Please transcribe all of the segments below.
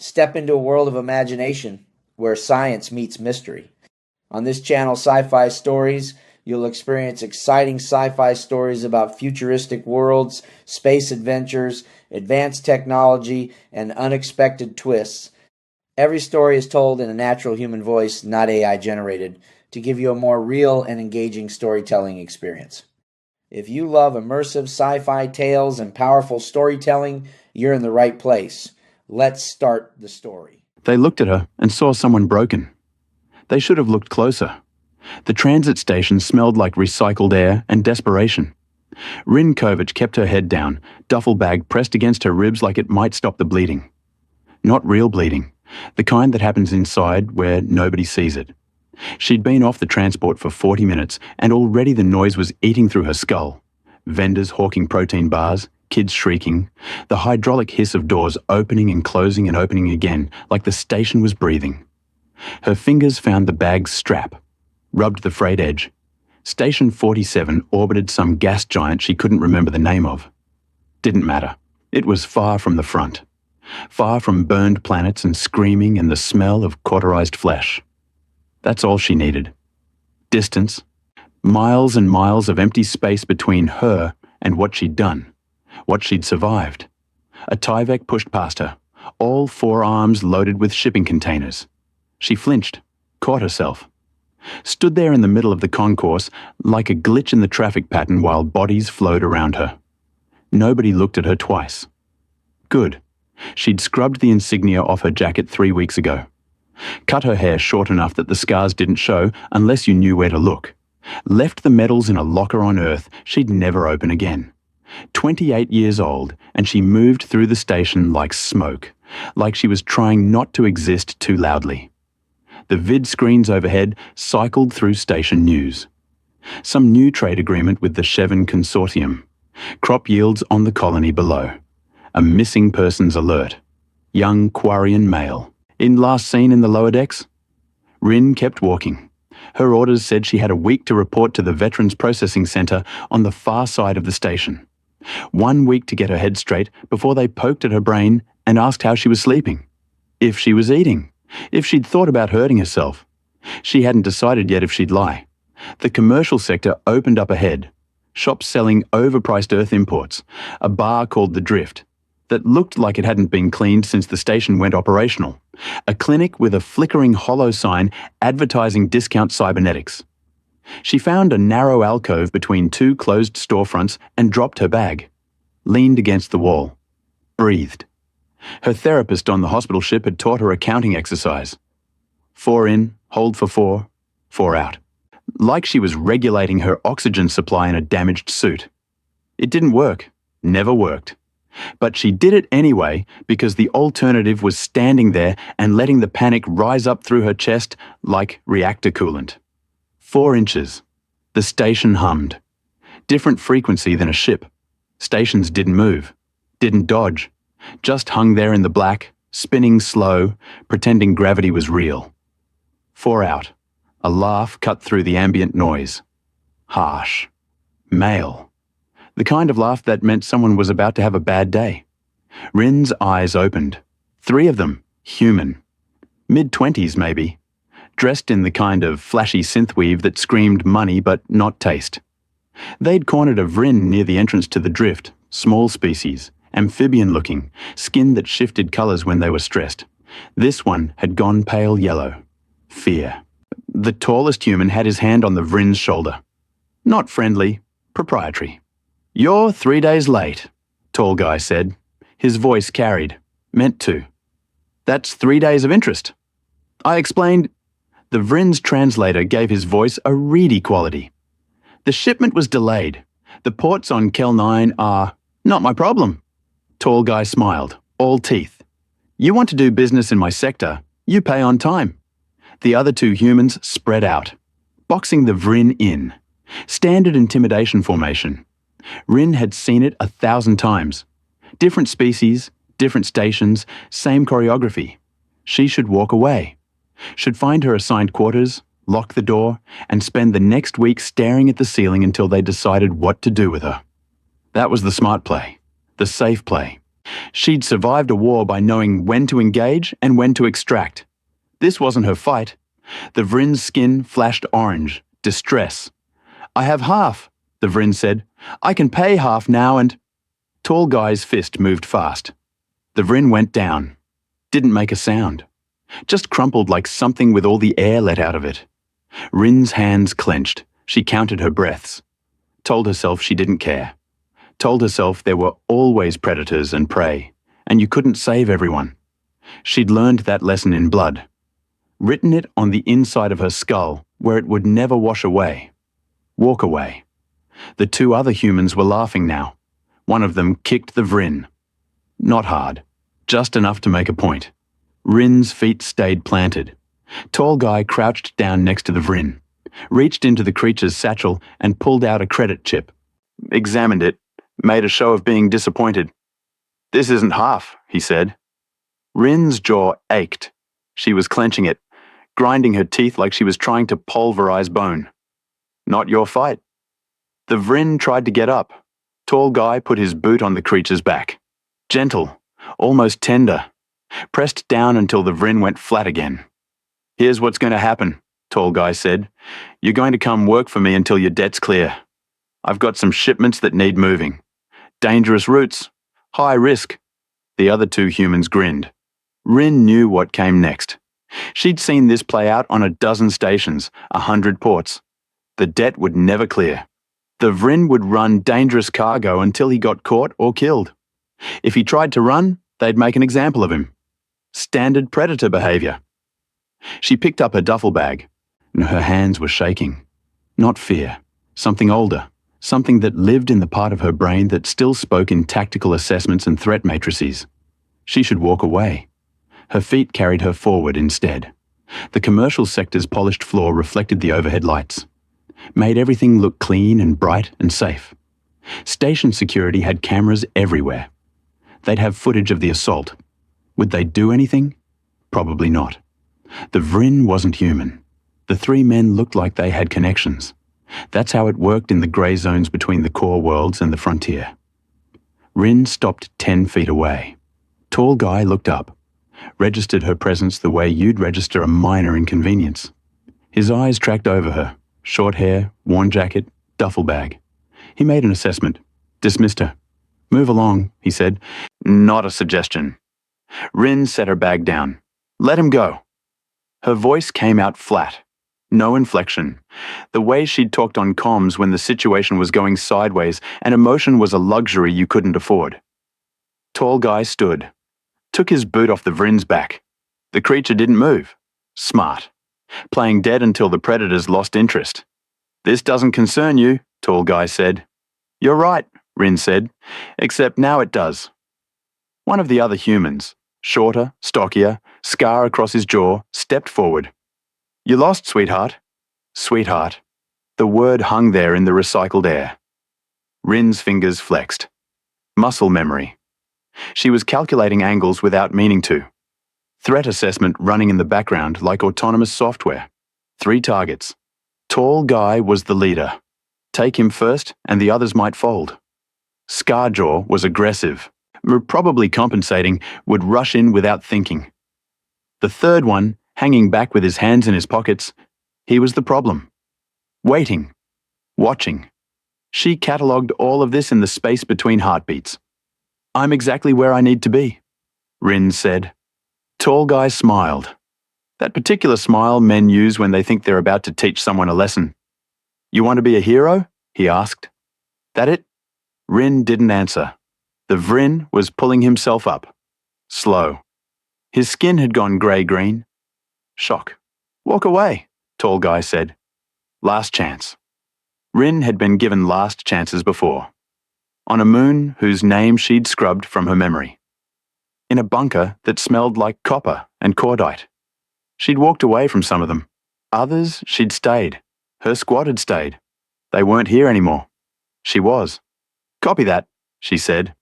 Step into a world of imagination where science meets mystery. On this channel, Sci-Fi Stories, you'll experience exciting sci-fi stories about futuristic worlds, space adventures, advanced technology, and unexpected twists. Every story is told in a natural human voice, not AI generated, to give you a more real and engaging storytelling experience. If you love immersive sci-fi tales and powerful storytelling, you're in the right place. Let's start the story. They looked at her and saw someone broken. They should have looked closer. The transit station smelled like recycled air and desperation. Rin Kovic kept her head down, duffel bag pressed against her ribs like it might stop the bleeding. Not real bleeding, the kind that happens inside where nobody sees it. She'd been off the transport for 40 minutes and already the noise was eating through her skull. Vendors hawking protein bars, kids shrieking, the hydraulic hiss of doors opening and opening again like the station was breathing. Her fingers found the bag's strap, rubbed the frayed edge. Station 47 orbited some gas giant she couldn't remember the name of. Didn't matter. It was far from the front. Far from burned planets and screaming and the smell of cauterized flesh. That's all she needed. Distance. Miles and miles of empty space between her and what she'd done. What she'd survived. A Tyvek pushed past her, all four arms loaded with shipping containers. She flinched, caught herself. Stood there in the middle of the concourse like a glitch in the traffic pattern while bodies flowed around her. Nobody looked at her twice. Good. She'd scrubbed the insignia off her jacket 3 weeks ago. Cut her hair short enough that the scars didn't show unless you knew where to look. Left the medals in a locker on Earth she'd never open again. 28 years old, and she moved through the station like smoke, like she was trying not to exist too loudly. The vid screens overhead cycled through station news. Some new trade agreement with the Chevron Consortium. Crop yields on the colony below. A missing persons alert. Young Quarian male. In last seen in the lower decks? Rin kept walking. Her orders said she had a week to report to the Veterans Processing Center on the far side of the station. 1 week to get her head straight before they poked at her brain and asked how she was sleeping. If she was eating. If she'd thought about hurting herself. She hadn't decided yet if she'd lie. The commercial sector opened up ahead. Shops selling overpriced Earth imports. A bar called The Drift that looked like it hadn't been cleaned since the station went operational. A clinic with a flickering hollow sign advertising discount cybernetics. She found a narrow alcove between two closed storefronts and dropped her bag. Leaned against the wall. Breathed. Her therapist on the hospital ship had taught her a counting exercise. 4 in, hold for 4, 4 out. Like she was regulating her oxygen supply in a damaged suit. It didn't work. Never worked. But she did it anyway because the alternative was standing there and letting the panic rise up through her chest like reactor coolant. 4 inches. The station hummed. Different frequency than a ship. Stations didn't move. Didn't dodge. Just hung there in the black, spinning slow, pretending gravity was real. 4 out. A laugh cut through the ambient noise. Harsh. Male. The kind of laugh that meant someone was about to have a bad day. Rin's eyes opened. 3 of them, human. Mid-20s maybe. Dressed in the kind of flashy synthweave that screamed money but not taste. They'd cornered a Vrin near the entrance to the Drift, small species, amphibian-looking, skin that shifted colors when they were stressed. This one had gone pale yellow. Fear. The tallest human had his hand on the Vrin's shoulder. Not friendly, proprietary. "You're 3 days late," tall guy said. His voice carried. Meant to. "That's 3 days of interest." I explained. The Vrin's translator gave his voice a reedy quality. "The shipment was delayed. The ports on Kel 9 are not my problem." Tall guy smiled, all teeth. "You want to do business in my sector, you pay on time." The other 2 humans spread out, boxing the Vrin in. Standard intimidation formation. Rin had seen it 1,000 times. Different species, different stations, same choreography. She should walk away. Should find her assigned quarters, lock the door, and spend the next week staring at the ceiling until they decided what to do with her. That was the smart play, the safe play. She'd survived a war by knowing when to engage and when to extract. This wasn't her fight. The Vrin's skin flashed orange, distress. "I have half," the Vrin said. "I can pay half now and—" Tall Guy's fist moved fast. The Vrin went down. Didn't make a sound. Just crumpled like something with all the air let out of it. Rin's hands clenched. She counted her breaths. Told herself she didn't care. Told herself there were always predators and prey, and you couldn't save everyone. She'd learned that lesson in blood. Written it on the inside of her skull, where it would never wash away. Walk away. The two other humans were laughing now. One of them kicked the Vrin. Not hard. Just enough to make a point. Rin's feet stayed planted. Tall Guy crouched down next to the Vrin, reached into the creature's satchel and pulled out a credit chip. Examined it, made a show of being disappointed. "This isn't half," he said. Rin's jaw ached. She was clenching it, grinding her teeth like she was trying to pulverize bone. "Not your fight." The Vrin tried to get up. Tall Guy put his boot on the creature's back. Gentle, almost tender. Pressed down until the Vrin went flat again. "Here's what's going to happen," Tall Guy said. "You're going to come work for me until your debt's clear. I've got some shipments that need moving. Dangerous routes. High risk." The other two humans grinned. Rin knew what came next. She'd seen this play out on a dozen stations, 100 ports. The debt would never clear. The Vrin would run dangerous cargo until he got caught or killed. If he tried to run, they'd make an example of him. Standard predator behavior. She picked up her duffel bag, and her hands were shaking. Not fear. Something older. Something that lived in the part of her brain that still spoke in tactical assessments and threat matrices. She should walk away. Her feet carried her forward instead. The commercial sector's polished floor reflected the overhead lights. Made everything look clean and bright and safe. Station security had cameras everywhere. They'd have footage of the assault. Would they do anything? Probably not. The Vrin wasn't human. The three men looked like they had connections. That's how it worked in the grey zones between the core worlds and the frontier. Rin stopped 10 feet away. Tall Guy looked up, registered her presence the way you'd register a minor inconvenience. His eyes tracked over her. Short hair, worn jacket, duffel bag. He made an assessment, dismissed her. "Move along," he said. "Not a suggestion." Rin set her bag down. "Let him go." Her voice came out flat. No inflection. The way she'd talked on comms when the situation was going sideways and emotion was a luxury you couldn't afford. Tall Guy stood. Took his boot off the Vrin's back. The creature didn't move. Smart. Playing dead until the predators lost interest. "This doesn't concern you," Tall Guy said. "You're right," Rin said, "except now it does." One of the other humans, shorter, stockier, scar across his jaw, stepped forward. "You lost, sweetheart." Sweetheart. The word hung there in the recycled air. Rin's fingers flexed. Muscle memory. She was calculating angles without meaning to. Threat assessment running in the background like autonomous software. 3 targets. Tall Guy was the leader. Take him first and the others might fold. Scarjaw was aggressive, probably compensating, would rush in without thinking. The third one, hanging back with his hands in his pockets, he was the problem. Waiting. Watching. She catalogued all of this in the space between heartbeats. "I'm exactly where I need to be," Rin said. Tall Guy smiled. That particular smile men use when they think they're about to teach someone a lesson. "You want to be a hero?" he asked. "That it?" Rin didn't answer. The Vrin was pulling himself up. Slow. His skin had gone grey-green. Shock. "Walk away," Tall Guy said. Last chance. Rin had been given last chances before. On a moon whose name she'd scrubbed from her memory. In a bunker that smelled like copper and cordite. She'd walked away from some of them. Others, she'd stayed. Her squad had stayed. They weren't here anymore. She was. "Copy that," she said.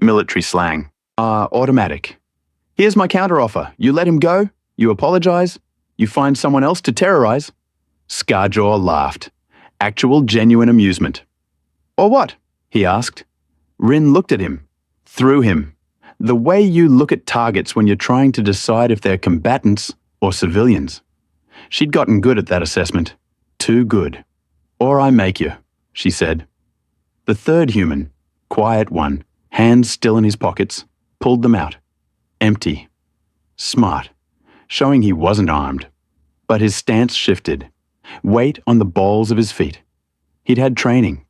Military slang. Automatic. "Here's my counteroffer. You let him go, you apologize, you find someone else to terrorize." Scarjaw laughed. Actual genuine amusement. "Or what?" he asked. Rin looked at him. Through him. The way you look at targets when you're trying to decide if they're combatants or civilians. She'd gotten good at that assessment. Too good. Or I make you, she said. The third human, quiet one, hands still in his pockets, pulled them out. Empty. Smart. Showing he wasn't armed. But his stance shifted. Weight on the balls of his feet. He'd had training.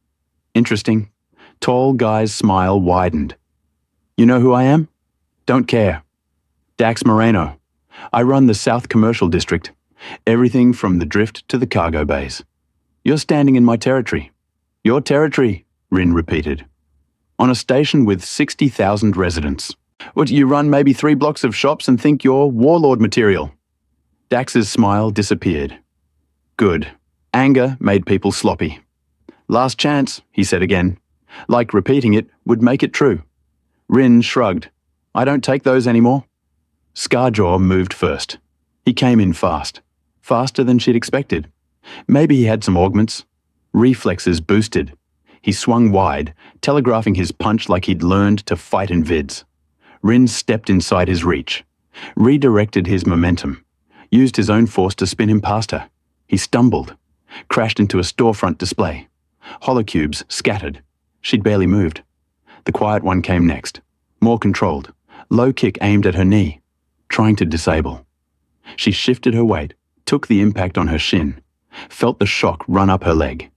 Interesting. Tall guy's smile widened. You know who I am? Don't care. Dax Moreno. I run the South Commercial District. Everything from the drift to the cargo bays. You're standing in my territory. Your territory, Rin repeated. On a station with 60,000 residents. What, you run maybe 3 blocks of shops and think you're warlord material? Dax's smile disappeared. Good. Anger made people sloppy. Last chance, he said again. Like repeating it would make it true. Rin shrugged. I don't take those anymore. Scarjaw moved first. He came in fast. Faster than she'd expected. Maybe he had some augments. Reflexes boosted. He swung wide, telegraphing his punch like he'd learned to fight in vids. Rin stepped inside his reach. Redirected his momentum. Used his own force to spin him past her. He stumbled. Crashed into a storefront display. Holocubes scattered. She'd barely moved. The quiet one came next. More controlled. Low kick aimed at her knee. Trying to disable. She shifted her weight. Took the impact on her shin. Felt the shock run up her leg.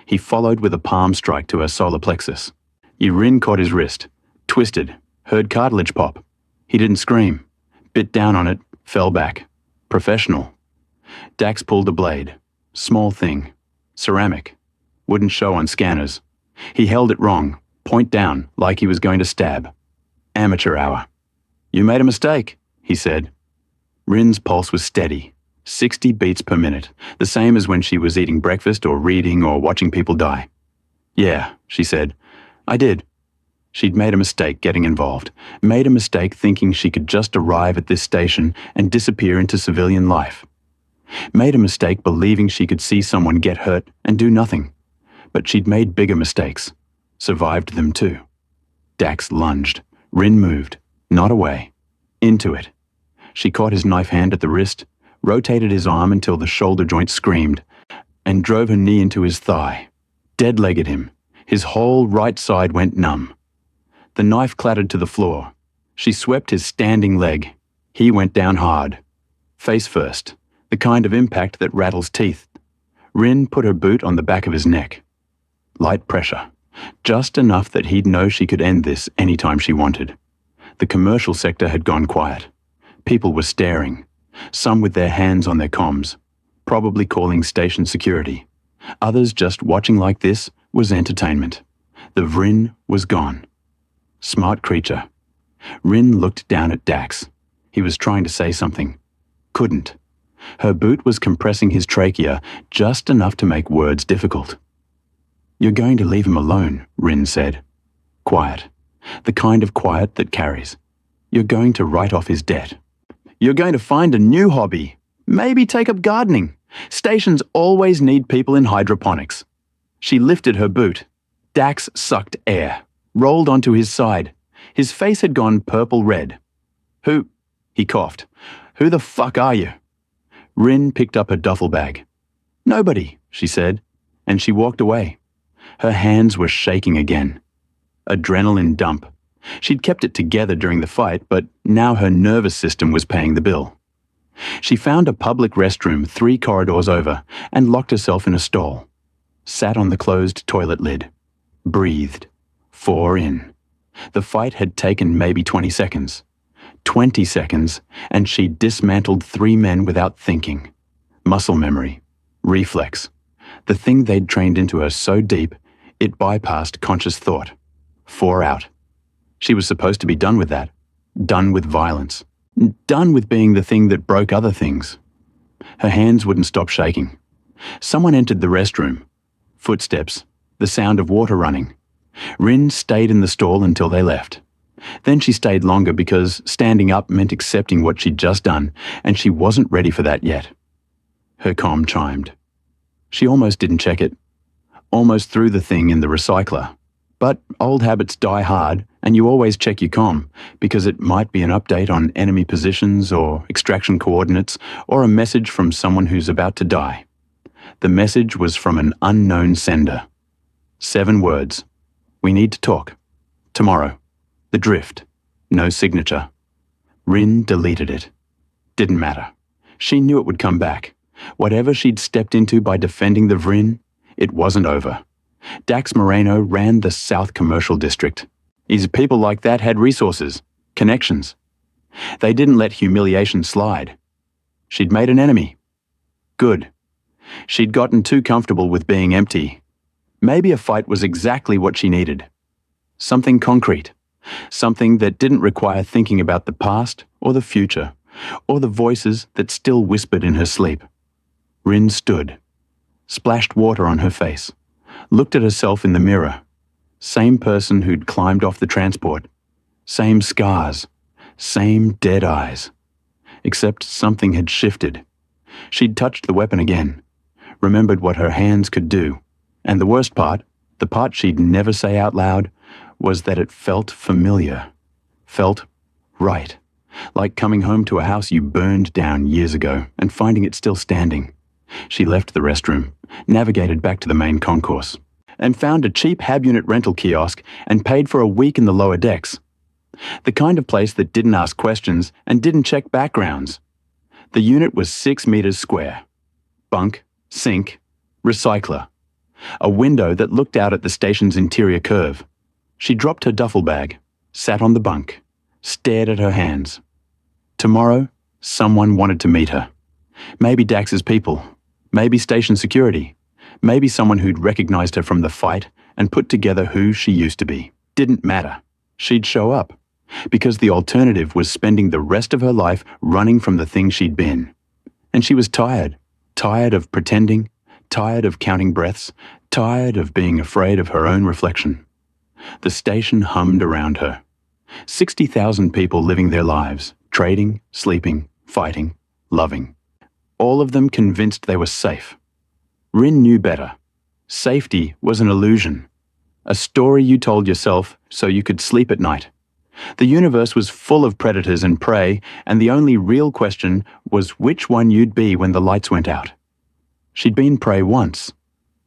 He followed with a palm strike to her solar plexus. Rin caught his wrist. Twisted. Heard cartilage pop. He didn't scream. Bit down on it. Fell back. Professional. Dax pulled a blade. Small thing. Ceramic. Wouldn't show on scanners. He held it wrong. Point down, like he was going to stab. Amateur hour. You made a mistake, he said. Rin's pulse was steady. 60 beats per minute, the same as when she was eating breakfast or reading or watching people die. Yeah, she said. I did. She'd made a mistake getting involved. Made a mistake thinking she could just arrive at this station and disappear into civilian life. Made a mistake believing she could see someone get hurt and do nothing. But she'd made bigger mistakes. Survived them too. Dax lunged. Rin moved. Not away. Into it. She caught his knife hand at the wrist, rotated his arm until the shoulder joint screamed, and drove her knee into his thigh. Dead-legged him. His whole right side went numb. The knife clattered to the floor. She swept his standing leg. He went down hard. Face first. The kind of impact that rattles teeth. Rin put her boot on the back of his neck. Light pressure. Just enough that he'd know she could end this anytime she wanted. The commercial sector had gone quiet. People were staring. Some with their hands on their comms, probably calling station security. Others just watching like this was entertainment. The Vrin was gone. Smart creature. Rin looked down at Dax. He was trying to say something. Couldn't. Her boot was compressing his trachea just enough to make words difficult. You're going to leave him alone, Rin said. Quiet. The kind of quiet that carries. You're going to write off his debt. You're going to find a new hobby. Maybe take up gardening. Stations always need people in hydroponics. She lifted her boot. Dax sucked air, rolled onto his side. His face had gone purple-red. Who? He coughed. Who the fuck are you? Rin picked up her duffel bag. Nobody, she said, and she walked away. Her hands were shaking again. Adrenaline dump. She'd kept it together during the fight, but now her nervous system was paying the bill. She found a public restroom 3 corridors over and locked herself in a stall. Sat on the closed toilet lid. Breathed. 4 in. The fight had taken maybe 20 seconds. 20 seconds, and she'd dismantled 3 men without thinking. Muscle memory. Reflex. The thing they'd trained into her so deep, it bypassed conscious thought. 4 out. She was supposed to be done with that. Done with violence. Done with being the thing that broke other things. Her hands wouldn't stop shaking. Someone entered the restroom. Footsteps. The sound of water running. Rin stayed in the stall until they left. Then she stayed longer because standing up meant accepting what she'd just done, and she wasn't ready for that yet. Her comm chimed. She almost didn't check it. Almost threw the thing in the recycler. But old habits die hard, and you always check your comm, because it might be an update on enemy positions or extraction coordinates, or a message from someone who's about to die. The message was from an unknown sender. 7 words. We need to talk. Tomorrow. The drift. No signature. Rin deleted it. Didn't matter. She knew it would come back. Whatever she'd stepped into by defending the Vrin, it wasn't over. Dax Moreno ran the South Commercial District. His people like that had resources, connections. They didn't let humiliation slide. She'd made an enemy. Good. She'd gotten too comfortable with being empty. Maybe a fight was exactly what she needed. Something concrete. Something that didn't require thinking about the past or the future, or the voices that still whispered in her sleep. Rin stood, splashed water on her face, looked at herself in the mirror. Same person who'd climbed off the transport. Same scars. Same dead eyes. Except something had shifted. She'd touched the weapon again, remembered what her hands could do. And the worst part, the part she'd never say out loud, was that it felt familiar. Felt right. Like coming home to a house you burned down years ago and finding it still standing. She left the restroom, navigated back to the main concourse, and found a cheap hab-unit rental kiosk and paid for a week in the lower decks. The kind of place that didn't ask questions and didn't check backgrounds. The unit was 6 meters square. Bunk, sink, recycler. A window that looked out at the station's interior curve. She dropped her duffel bag, sat on the bunk, stared at her hands. Tomorrow, someone wanted to meet her. Maybe Dax's people. Maybe station security. Maybe someone who'd recognized her from the fight and put together who she used to be. Didn't matter. She'd show up. Because the alternative was spending the rest of her life running from the thing she'd been. And she was tired. Tired of pretending. Tired of counting breaths. Tired of being afraid of her own reflection. The station hummed around her. 60,000 people living their lives, trading, sleeping, fighting, loving. All of them convinced they were safe. Rin knew better. Safety was an illusion. A story you told yourself so you could sleep at night. The universe was full of predators and prey, and the only real question was which one you'd be when the lights went out. She'd been prey once.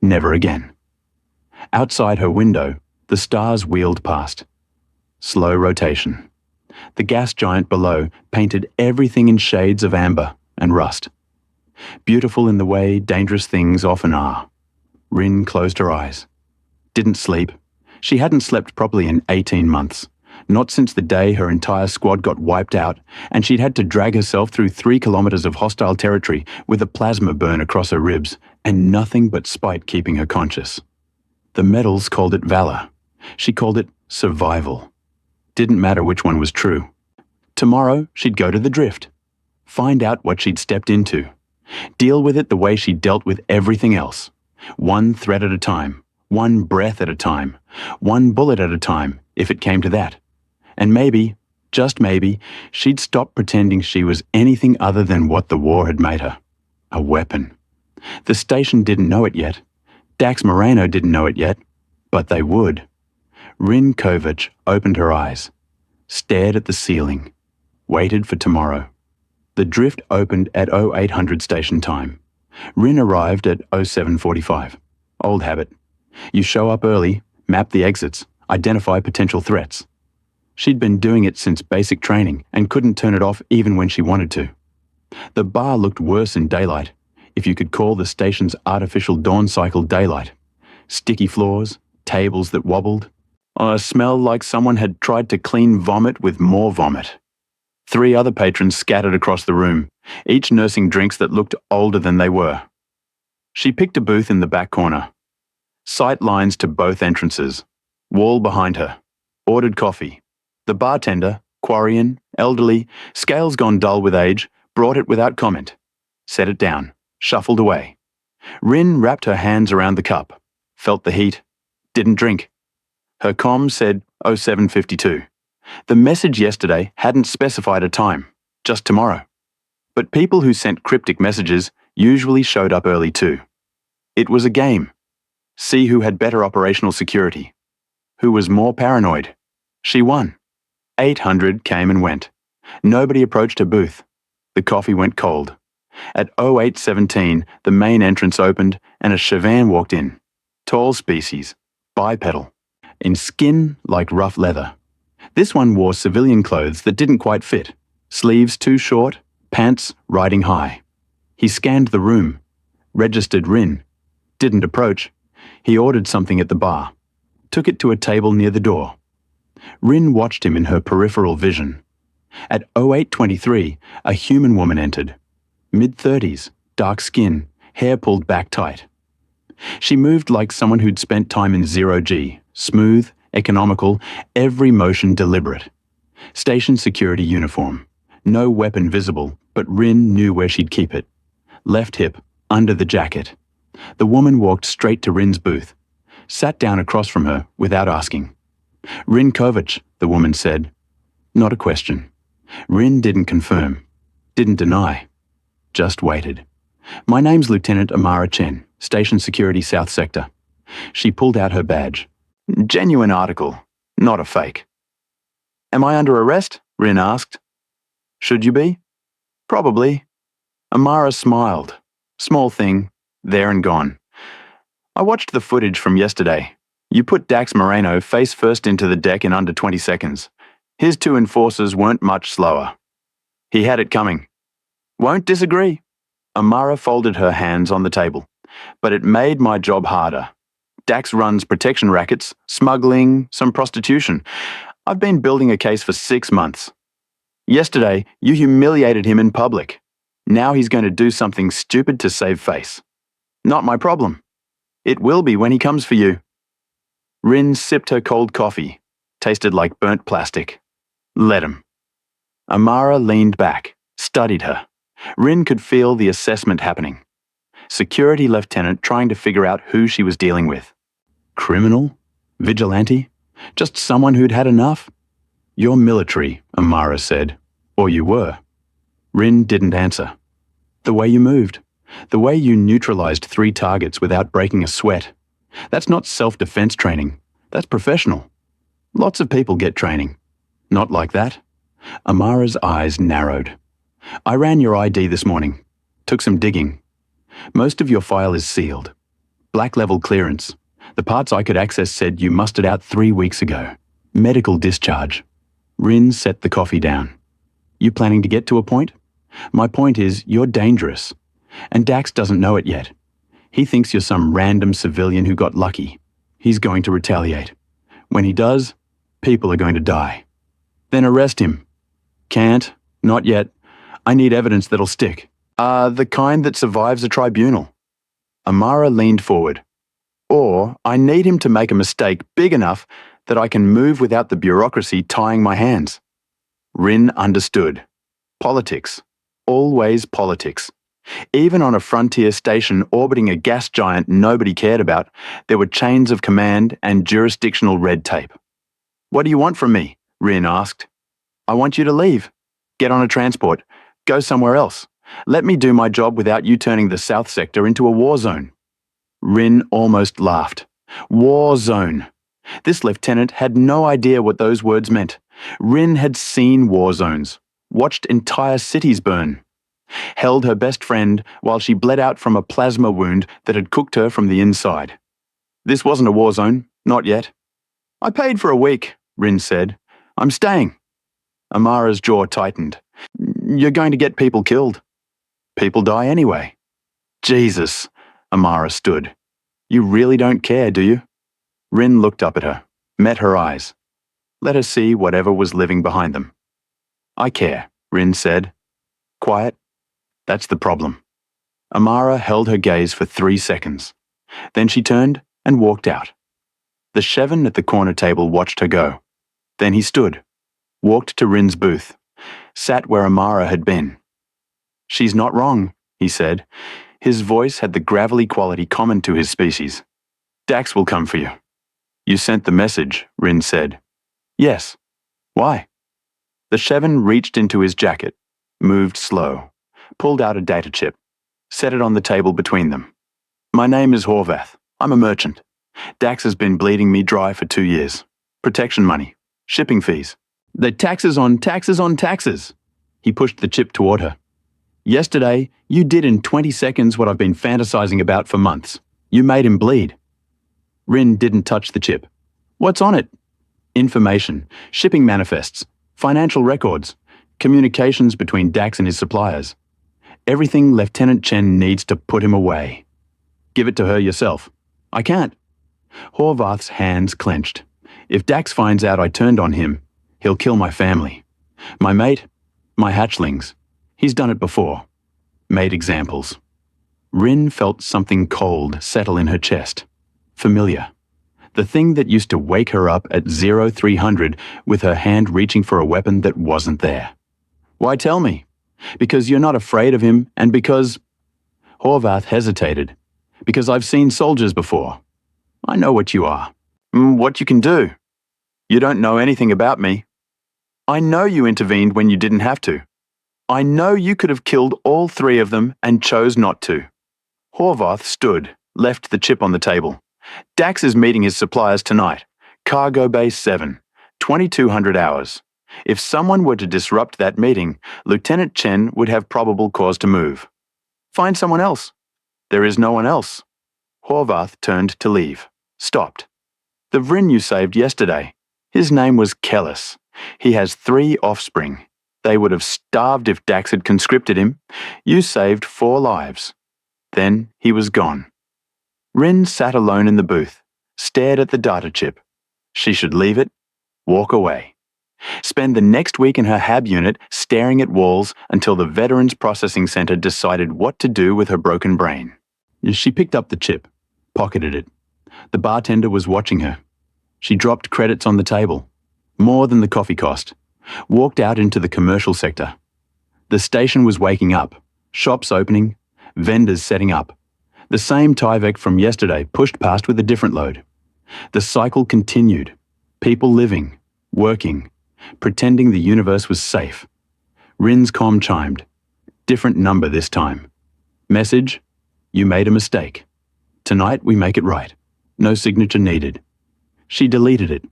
Never again. Outside her window, the stars wheeled past. Slow rotation. The gas giant below painted everything in shades of amber and rust. Beautiful in the way dangerous things often are. Rin closed her eyes. Didn't sleep. She hadn't slept properly in 18 months. Not since the day her entire squad got wiped out, and she'd had to drag herself through 3 kilometers of hostile territory with a plasma burn across her ribs, and nothing but spite keeping her conscious. The medals called it valor. She called it survival. Didn't matter which one was true. Tomorrow, she'd go to the drift. Find out what she'd stepped into. Deal with it the way she dealt with everything else. One threat at a time. One breath at a time. One bullet at a time, if it came to that. And maybe, just maybe, she'd stop pretending she was anything other than what the war had made her. A weapon. The station didn't know it yet. Dax Moreno didn't know it yet. But they would. Rin Kovac opened her eyes, stared at the ceiling, waited for tomorrow. The drift opened at 0800 station time. Rin arrived at 0745. Old habit. You show up early, map the exits, identify potential threats. She'd been doing it since basic training and couldn't turn it off even when she wanted to. The bar looked worse in daylight, if you could call the station's artificial dawn cycle daylight. Sticky floors, tables that wobbled. A smell like someone had tried to clean vomit with more vomit. 3 other patrons scattered across the room, each nursing drinks that looked older than they were. She picked a booth in the back corner. Sight lines to both entrances. Wall behind her. Ordered coffee. The bartender, Quarian, elderly, scales gone dull with age, brought it without comment. Set it down. Shuffled away. Rin wrapped her hands around the cup. Felt the heat. Didn't drink. Her comm said 0752. The message yesterday hadn't specified a time, just tomorrow. But people who sent cryptic messages usually showed up early too. It was a game. See who had better operational security. Who was more paranoid? She won. 800 came and went. Nobody approached her booth. The coffee went cold. At 0817, the main entrance opened and a Chavan walked in. Tall species, bipedal, in skin like rough leather. This one wore civilian clothes that didn't quite fit. Sleeves too short, pants riding high. He scanned the room, registered Rin, didn't approach. He ordered something at the bar, took it to a table near the door. Rin watched him in her peripheral vision. At 0823, a human woman entered. Mid-30s, dark skin, hair pulled back tight. She moved like someone who'd spent time in zero-G, smooth, economical, every motion deliberate. Station security uniform. No weapon visible, but Rin knew where she'd keep it. Left hip, under the jacket. The woman walked straight to Rin's booth, sat down across from her without asking. Rin Kovic, the woman said. Not a question. Rin didn't confirm, didn't deny, just waited. My name's Lieutenant Amara Chen, Station Security South Sector. She pulled out her badge. Genuine article, not a fake. Am I under arrest? Rin asked. Should you be? Probably. Amara smiled. Small thing, there and gone. I watched the footage from yesterday. You put Dax Moreno face first into the deck in under 20 seconds. His two enforcers weren't much slower. He had it coming. Won't disagree. Amara folded her hands on the table. But it made my job harder. Dax runs protection rackets, smuggling, some prostitution. I've been building a case for 6 months. Yesterday, you humiliated him in public. Now he's going to do something stupid to save face. Not my problem. It will be when he comes for you. Rin sipped her cold coffee. Tasted like burnt plastic. Let him. Amara leaned back, studied her. Rin could feel the assessment happening. Security lieutenant trying to figure out who she was dealing with. Criminal? Vigilante? Just someone who'd had enough? You're military, Amara said. Or you were. Rin didn't answer. The way you moved. The way you neutralized 3 targets without breaking a sweat. That's not self-defense training. That's professional. Lots of people get training. Not like that. Amara's eyes narrowed. I ran your ID this morning. Took some digging. Most of your file is sealed. Black level clearance. The parts I could access said you mustered out 3 weeks ago. Medical discharge. Rin set the coffee down. You planning to get to a point? My point is, you're dangerous. And Dax doesn't know it yet. He thinks you're some random civilian who got lucky. He's going to retaliate. When he does, people are going to die. Then arrest him. Can't. Not yet. I need evidence that'll stick. The kind that survives a tribunal. Amara leaned forward. Or I need him to make a mistake big enough that I can move without the bureaucracy tying my hands. Rin understood. Politics. Always politics. Even on a frontier station orbiting a gas giant nobody cared about, there were chains of command and jurisdictional red tape. What do you want from me? Rin asked. I want you to leave. Get on a transport. Go somewhere else. Let me do my job without you turning the South Sector into a war zone. Rin almost laughed. War zone. This lieutenant had no idea what those words meant. Rin had seen war zones, watched entire cities burn, held her best friend while she bled out from a plasma wound that had cooked her from the inside. This wasn't a war zone, not yet. I paid for a week, Rin said. I'm staying. Amara's jaw tightened. You're going to get people killed. People die anyway. Jesus, Amara stood. You really don't care, do you? Rin looked up at her, met her eyes. Let her see whatever was living behind them. I care, Rin said. Quiet. That's the problem. Amara held her gaze for 3 seconds. Then she turned and walked out. The Chevan at the corner table watched her go. Then he stood, walked to Rin's booth, sat where Amara had been. She's not wrong, he said. His voice had the gravelly quality common to his species. Dax will come for you. You sent the message, Rin said. Yes. Why? The Chevan reached into his jacket, moved slow, pulled out a data chip, set it on the table between them. My name is Horvath. I'm a merchant. Dax has been bleeding me dry for 2 years. Protection money. Shipping fees. The taxes on taxes on taxes. He pushed the chip toward her. Yesterday, you did in 20 seconds what I've been fantasizing about for months. You made him bleed. Rin didn't touch the chip. What's on it? Information, shipping manifests, financial records, communications between Dax and his suppliers. Everything Lieutenant Chen needs to put him away. Give it to her yourself. I can't. Horvath's hands clenched. If Dax finds out I turned on him, he'll kill my family. My mate, my hatchlings. He's done it before. Made examples. Rin felt something cold settle in her chest. Familiar. The thing that used to wake her up at 0300 with her hand reaching for a weapon that wasn't there. Why tell me? Because you're not afraid of him and because... Horvath hesitated. Because I've seen soldiers before. I know what you are. What you can do. You don't know anything about me. I know you intervened when you didn't have to. I know you could have killed all 3 of them and chose not to. Horvath stood, left the chip on the table. Dax is meeting his suppliers tonight. Cargo Bay 7, 2200 hours. If someone were to disrupt that meeting, Lieutenant Chen would have probable cause to move. Find someone else. There is no one else. Horvath turned to leave. Stopped. The Vrin you saved yesterday. His name was Kellis. He has 3 offspring. They would have starved if Dax had conscripted him. You saved 4 lives. Then he was gone. Rin sat alone in the booth, stared at the data chip. She should leave it, walk away. Spend the next week in her HAB unit staring at walls until the Veterans Processing Center decided what to do with her broken brain. She picked up the chip, pocketed it. The bartender was watching her. She dropped credits on the table, more than the coffee cost, walked out into the commercial sector. The station was waking up, shops opening, vendors setting up. The same Tyvek from yesterday pushed past with a different load. The cycle continued. People living, working, pretending the universe was safe. Rin's comm chimed. Different number this time. Message, you made a mistake. Tonight we make it right. No signature needed. She deleted it.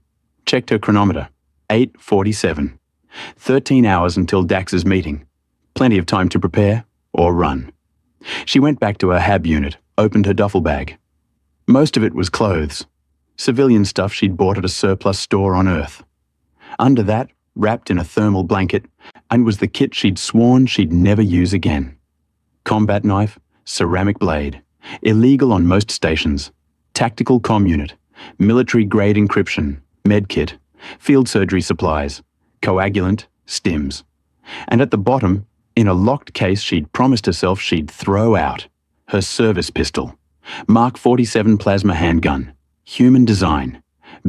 Checked her chronometer. 8:47. 13 hours until Dax's meeting. Plenty of time to prepare or run. She went back to her HAB unit, opened her duffel bag. Most of it was clothes. Civilian stuff she'd bought at a surplus store on Earth. Under that, wrapped in a thermal blanket, and was the kit she'd sworn she'd never use again. Combat knife, ceramic blade, illegal on most stations, tactical comm unit, military-grade encryption, medkit, field surgery supplies, coagulant, stims. And at the bottom, in a locked case she'd promised herself she'd throw out, her service pistol, Mark 47 plasma handgun, human design,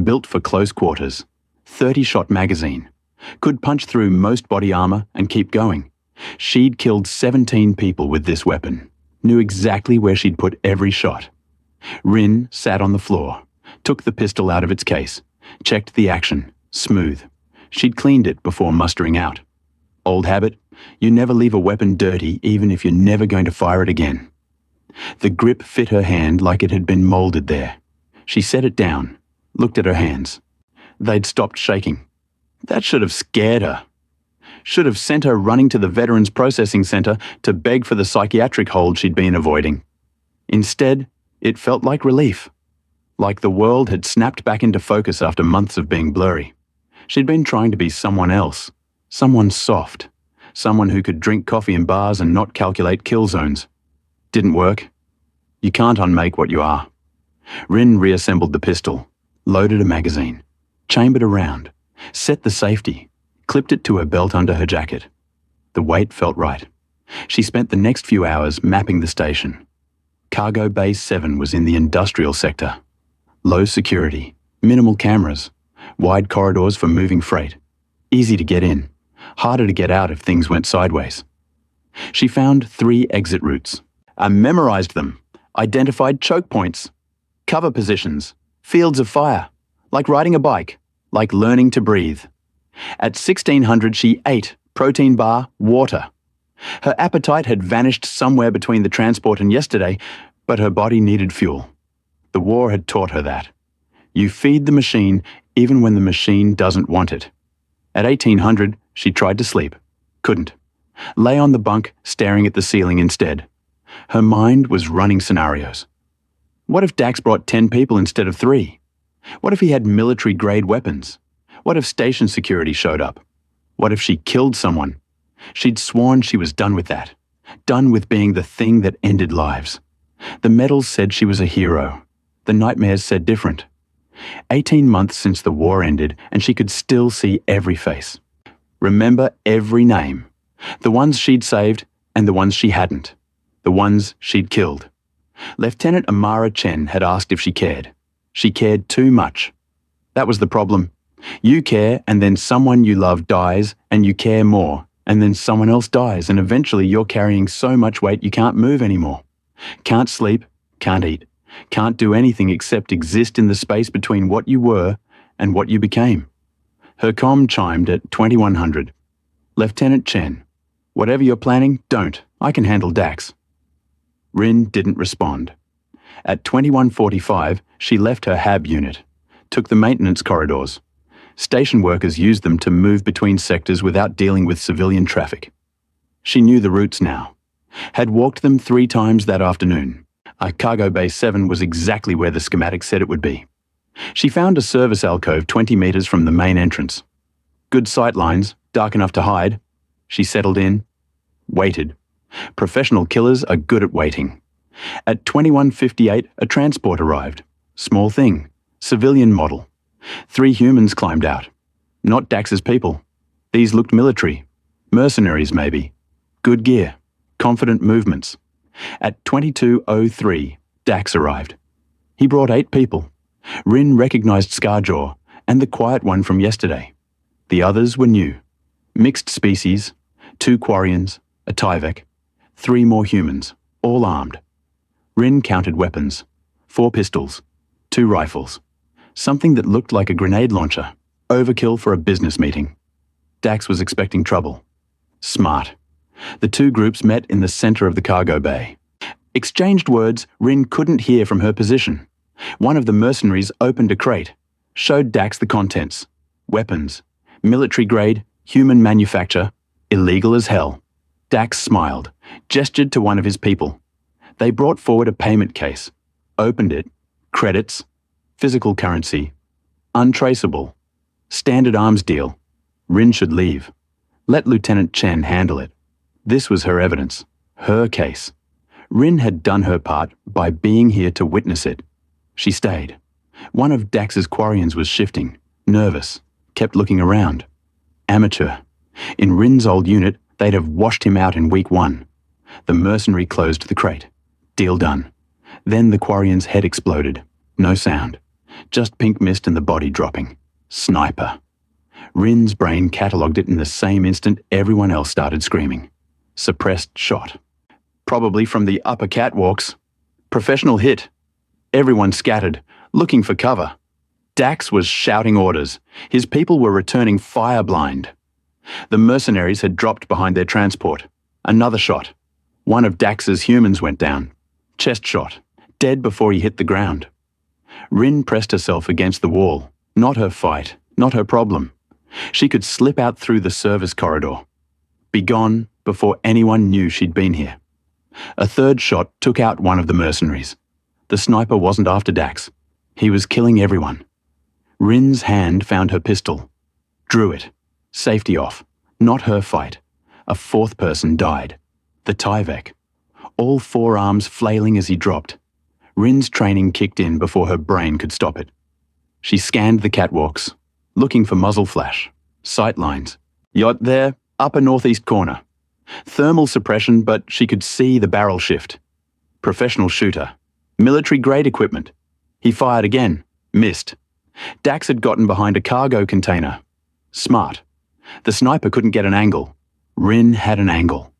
built for close quarters, 30-shot magazine, could punch through most body armor and keep going. She'd killed 17 people with this weapon, knew exactly where she'd put every shot. Rin sat on the floor, took the pistol out of its case, checked the action, smooth. She'd cleaned it before mustering out. Old habit, you never leave a weapon dirty even if you're never going to fire it again. The grip fit her hand like it had been molded there. She set it down, looked at her hands. They'd stopped shaking. That should have scared her. Should have sent her running to the Veterans Processing Center to beg for the psychiatric hold she'd been avoiding. Instead, it felt like relief. Like the world had snapped back into focus after months of being blurry. She'd been trying to be someone else. Someone soft. Someone who could drink coffee in bars and not calculate kill zones. Didn't work. You can't unmake what you are. Rin reassembled the pistol, loaded a magazine, chambered a round, set the safety, clipped it to her belt under her jacket. The weight felt right. She spent the next few hours mapping the station. Cargo Bay 7 was in the industrial sector. Low security, minimal cameras, wide corridors for moving freight. Easy to get in, harder to get out if things went sideways. She found 3 exit routes. I memorized them, identified choke points, cover positions, fields of fire, like riding a bike, like learning to breathe. At 1600 she ate protein bar, water. Her appetite had vanished somewhere between the transport and yesterday, but her body needed fuel. The war had taught her that. You feed the machine even when the machine doesn't want it. At 1800, she tried to sleep. Couldn't. Lay on the bunk, staring at the ceiling instead. Her mind was running scenarios. What if Dax brought 10 people instead of 3? What if he had military-grade weapons? What if station security showed up? What if she killed someone? She'd sworn she was done with that. Done with being the thing that ended lives. The medals said she was a hero. The nightmares said different. 18 months since the war ended, and she could still see every face. Remember every name. The ones she'd saved and the ones she hadn't. The ones she'd killed. Lieutenant Amara Chen had asked if she cared. She cared too much. That was the problem. You care, and then someone you love dies, and you care more, and then someone else dies, and eventually you're carrying so much weight you can't move anymore. Can't sleep, can't eat, can't do anything except exist in the space between what you were and what you became. Her comm chimed at 2100. Lieutenant Chen, whatever you're planning, don't. I can handle Dax. Rin didn't respond. At 2145, she left her HAB unit, took the maintenance corridors. Station workers used them to move between sectors without dealing with civilian traffic. She knew the routes now. Had walked them 3 times that afternoon. Cargo Bay 7 was exactly where the schematic said it would be. She found a service alcove 20 meters from the main entrance. Good sight lines, dark enough to hide. She settled in, waited. Professional killers are good at waiting. At 2158, a transport arrived. Small thing, civilian model. 3 humans climbed out. Not Dax's people. These looked military. Mercenaries, maybe. Good gear. Confident movements. At 2203, Dax arrived. He brought 8 people. Rin recognized Scarjaw and the quiet one from yesterday. The others were new. Mixed species, 2 Quarians, a Tyvek, 3 more humans, all armed. Rin counted weapons. 4 pistols, 2 rifles. Something that looked like a grenade launcher. Overkill for a business meeting. Dax was expecting trouble. Smart. The 2 groups met in the center of the cargo bay. Exchanged words Rin couldn't hear from her position. One of the mercenaries opened a crate, showed Dax the contents. Weapons. Military grade, human manufacture, illegal as hell. Dax smiled, gestured to one of his people. They brought forward a payment case. Opened it. Credits. Physical currency. Untraceable. Standard arms deal. Rin should leave. Let Lieutenant Chen handle it. This was her evidence. Her case. Rin had done her part by being here to witness it. She stayed. One of Dax's Quarians was shifting, nervous, kept looking around. Amateur. In Rin's old unit, they'd have washed him out in week 1. The mercenary closed the crate. Deal done. Then the Quarian's head exploded. No sound. Just pink mist and the body dropping. Sniper. Rin's brain catalogued it in the same instant everyone else started screaming. Suppressed shot. Probably from the upper catwalks. Professional hit. Everyone scattered, looking for cover. Dax was shouting orders. His people were returning fire blind. The mercenaries had dropped behind their transport. Another shot. One of Dax's humans went down. Chest shot. Dead before he hit the ground. Rin pressed herself against the wall. Not her fight, not her problem. She could slip out through the service corridor. Be gone before anyone knew she'd been here. A 3rd shot took out one of the mercenaries. The sniper wasn't after Dax. He was killing everyone. Rin's hand found her pistol. Drew it. Safety off. Not her fight. A 4th person died. The Tyvek. All 4 arms flailing as he dropped. Rin's training kicked in before her brain could stop it. She scanned the catwalks, looking for muzzle flash, sight lines. Yacht there, upper northeast corner. Thermal suppression, but she could see the barrel shift. Professional shooter. Military-grade equipment. He fired again. Missed. Dax had gotten behind a cargo container. Smart. The sniper couldn't get an angle. Rin had an angle.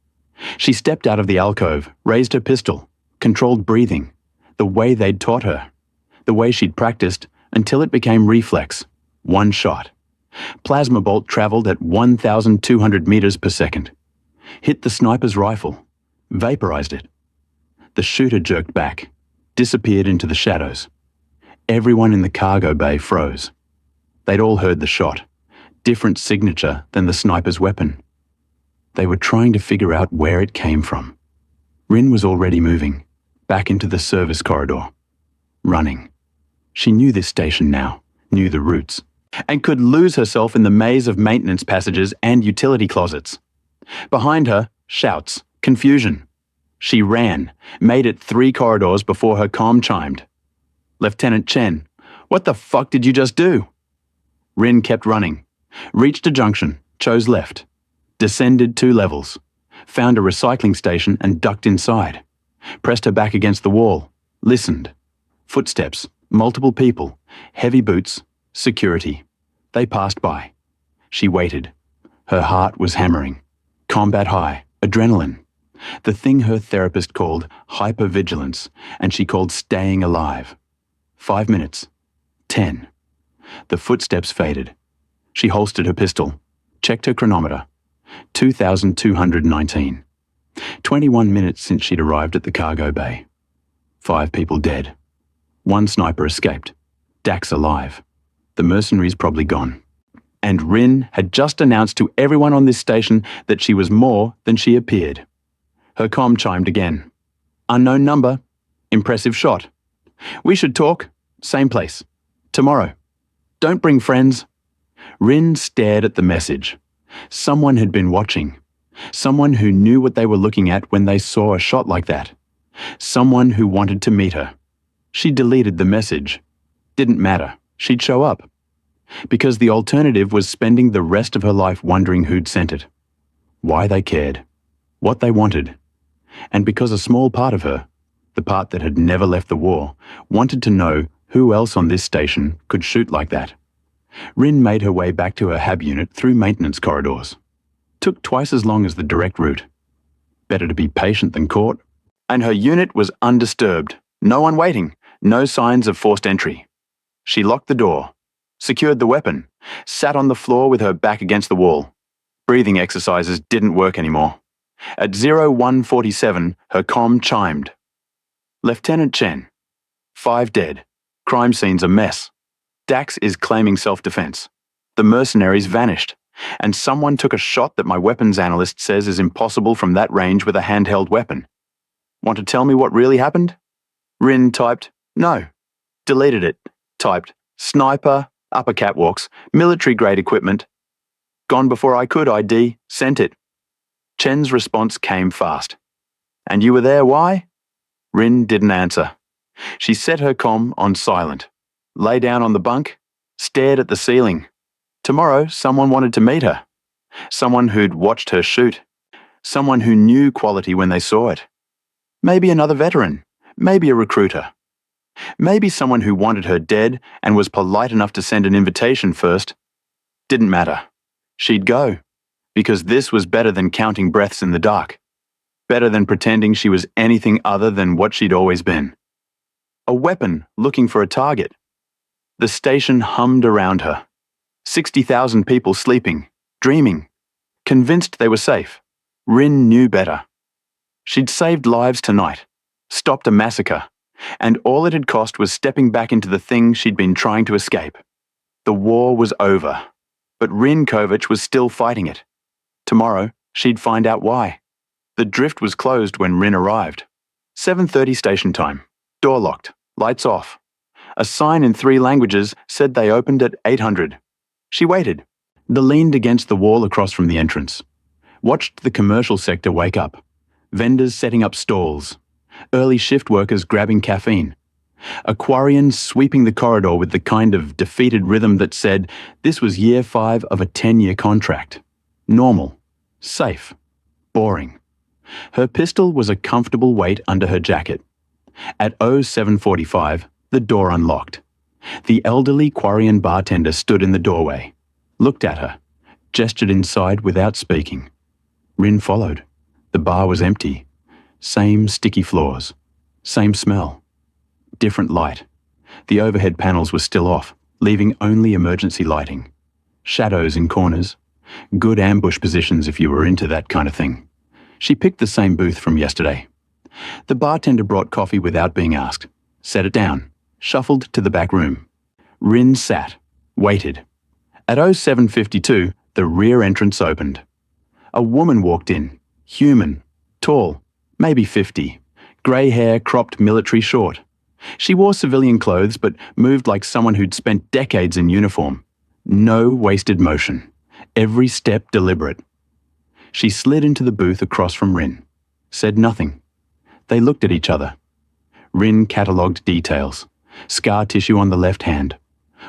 She stepped out of the alcove, raised her pistol, controlled breathing, the way they'd taught her, the way she'd practiced until it became reflex. 1 shot. Plasma bolt traveled at 1,200 meters per second. Hit the sniper's rifle. Vaporized it. The shooter jerked back, disappeared into the shadows. Everyone in the cargo bay froze. They'd all heard the shot, different signature than the sniper's weapon. They were trying to figure out where it came from. Rin was already moving, back into the service corridor. Running. She knew this station now, knew the routes, and could lose herself in the maze of maintenance passages and utility closets. Behind her, shouts, confusion. She ran, made it 3 corridors before her comm chimed. "Lieutenant Chen, what the fuck did you just do?" Rin kept running, reached a junction, chose left, descended 2 levels, found a recycling station and ducked inside, pressed her back against the wall, listened. Footsteps, multiple people, heavy boots, security. They passed by. She waited. Her heart was hammering. Combat high, adrenaline. The thing her therapist called hypervigilance, and she called staying alive. 5 minutes. 10. The footsteps faded. She holstered her pistol, checked her chronometer. 2,219. 21 minutes since she'd arrived at the cargo bay. 5 people dead. 1 sniper escaped. Dax alive. The mercenaries probably gone. And Rin had just announced to everyone on this station that she was more than she appeared. Her comm chimed again. "Unknown number. Impressive shot. We should talk. Same place. Tomorrow. Don't bring friends." Rin stared at the message. Someone had been watching. Someone who knew what they were looking at when they saw a shot like that. Someone who wanted to meet her. She deleted the message. Didn't matter. She'd show up. Because the alternative was spending the rest of her life wondering who'd sent it. Why they cared. What they wanted. And because a small part of her, the part that had never left the war, wanted to know who else on this station could shoot like that. Rin made her way back to her HAB unit through maintenance corridors. Took twice as long as the direct route. Better to be patient than caught. And her unit was undisturbed. No one waiting. No signs of forced entry. She locked the door, secured the weapon, sat on the floor with her back against the wall. Breathing exercises didn't work anymore. At 0147, her comm chimed. "Lieutenant Chen. 5 dead. Crime scene's a mess. Dax is claiming self-defense. The mercenaries vanished, and someone took a shot that my weapons analyst says is impossible from that range with a handheld weapon. Want to tell me what really happened?" Rin typed, "No." Deleted it. Typed, "Sniper, upper catwalks, military-grade equipment. Gone before I could ID, sent it." Chen's response came fast. "And you were there, why?" Rin didn't answer. She set her comm on silent, lay down on the bunk, stared at the ceiling. Tomorrow, someone wanted to meet her. Someone who'd watched her shoot. Someone who knew quality when they saw it. Maybe another veteran. Maybe a recruiter. Maybe someone who wanted her dead and was polite enough to send an invitation first. Didn't matter. She'd go. Because this was better than counting breaths in the dark. Better than pretending she was anything other than what she'd always been. A weapon looking for a target. The station hummed around her. 60,000 people sleeping, dreaming, convinced they were safe. Rin knew better. She'd saved lives tonight, stopped a massacre, and all it had cost was stepping back into the thing she'd been trying to escape. The war was over, but Rin Kovic was still fighting it. Tomorrow, she'd find out why. The drift was closed when Rin arrived. 7:30 station time. Door locked. Lights off. A sign in 3 languages said they opened at 800. She waited. Leaned against the wall across from the entrance. Watched the commercial sector wake up. Vendors setting up stalls. Early shift workers grabbing caffeine. Aquarians sweeping the corridor with the kind of defeated rhythm that said this was year 5 of a 10-year contract. Normal. Safe. Boring. Her pistol was a comfortable weight under her jacket. At 0745, the door unlocked. The elderly Quarian bartender stood in the doorway, looked at her, gestured inside without speaking. Rin followed. The bar was empty. Same sticky floors. Same smell. Different light. The overhead panels were still off, leaving only emergency lighting. Shadows in corners. Good ambush positions if you were into that kind of thing. She picked the same booth from yesterday. The bartender brought coffee without being asked. Set it down. shuffled to the back room. Rin sat, waited. At 07:52, the rear entrance opened. A woman walked in, human, tall, maybe 50, grey hair cropped military short. She wore civilian clothes but moved like someone who'd spent decades in uniform. No wasted motion. Every step deliberate. She slid into the booth across from Rin. Said nothing. They looked at each other. Rin catalogued details. Scar tissue on the left hand.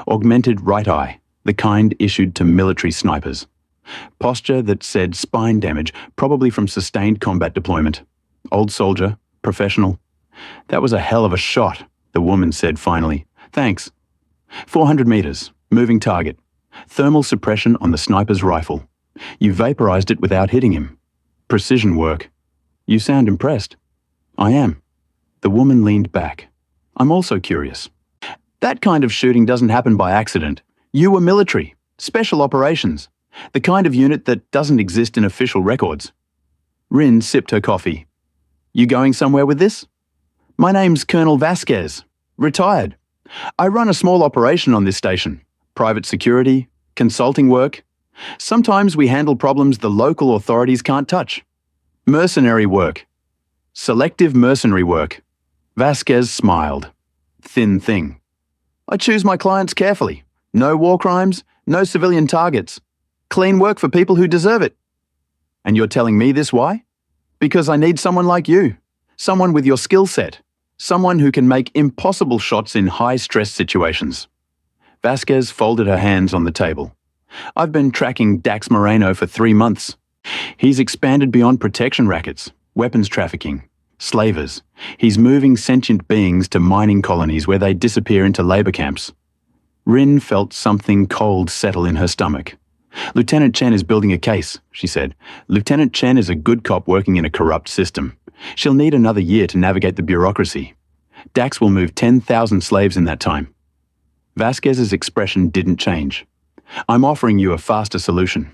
Augmented right eye, the kind issued to military snipers. Posture that said spine damage, probably from sustained combat deployment. Old soldier, professional. "That was a hell of a shot," the woman said finally. "Thanks." 400 meters, moving target. Thermal suppression on the sniper's rifle. You vaporized it without hitting him. Precision work. You sound impressed. I am. The woman leaned back. I'm also curious. That kind of shooting doesn't happen by accident. You were military, special operations, the kind of unit that doesn't exist in official records. Rin sipped her coffee. You going somewhere with this? My name's Colonel Vasquez, retired. I run a small operation on this station. Private security, consulting work. Sometimes we handle problems the local authorities can't touch. Mercenary work. Selective mercenary work. Vasquez smiled. Thin thing. I choose my clients carefully. No war crimes, no civilian targets. Clean work for people who deserve it. And you're telling me this why? Because I need someone like you. Someone with your skill set. Someone who can make impossible shots in high-stress situations. Vasquez folded her hands on the table. I've been tracking Dax Moreno for 3 months. He's expanded beyond protection rackets, weapons trafficking, slavers. He's moving sentient beings to mining colonies where they disappear into labor camps. Rin felt something cold settle in her stomach. Lieutenant Chen is building a case, she said. Lieutenant Chen is a good cop working in a corrupt system. She'll need another year to navigate the bureaucracy. Dax will move 10,000 slaves in that time. Vasquez's expression didn't change. I'm offering you a faster solution.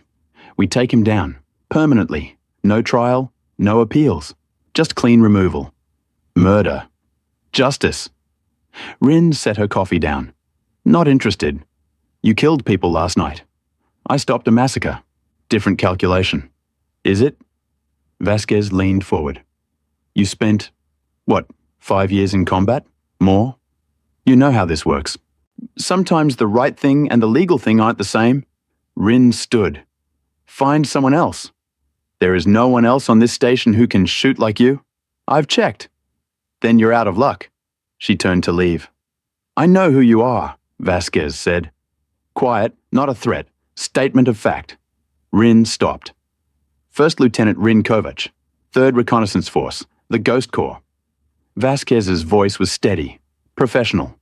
We take him down, permanently. No trial, no appeals. Just clean removal. Murder. Justice. Rin set her coffee down. Not interested. You killed people last night. I stopped a massacre. Different calculation. Is it? Vasquez leaned forward. You spent, 5 years in combat? More? You know how this works. Sometimes the right thing and the legal thing aren't the same. Rin stood. Find someone else. There is no one else on this station who can shoot like you. I've checked. Then you're out of luck. She turned to leave. I know who you are, Vasquez said. Quiet, not a threat. Statement of fact. Rin stopped. First Lieutenant Rin Kovac, 3rd Reconnaissance Force, the Ghost Corps. Vasquez's voice was steady, professional.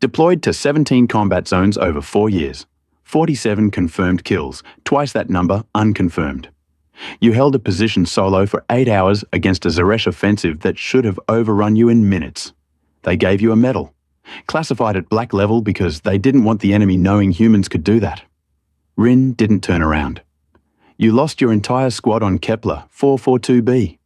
Deployed to 17 combat zones over 4 years. 47 confirmed kills, twice that number unconfirmed. You held a position solo for 8 hours against a Zeresh offensive that should have overrun you in minutes. They gave you a medal, classified at black level because they didn't want the enemy knowing humans could do that. Rin didn't turn around. You lost your entire squad on Kepler 442B.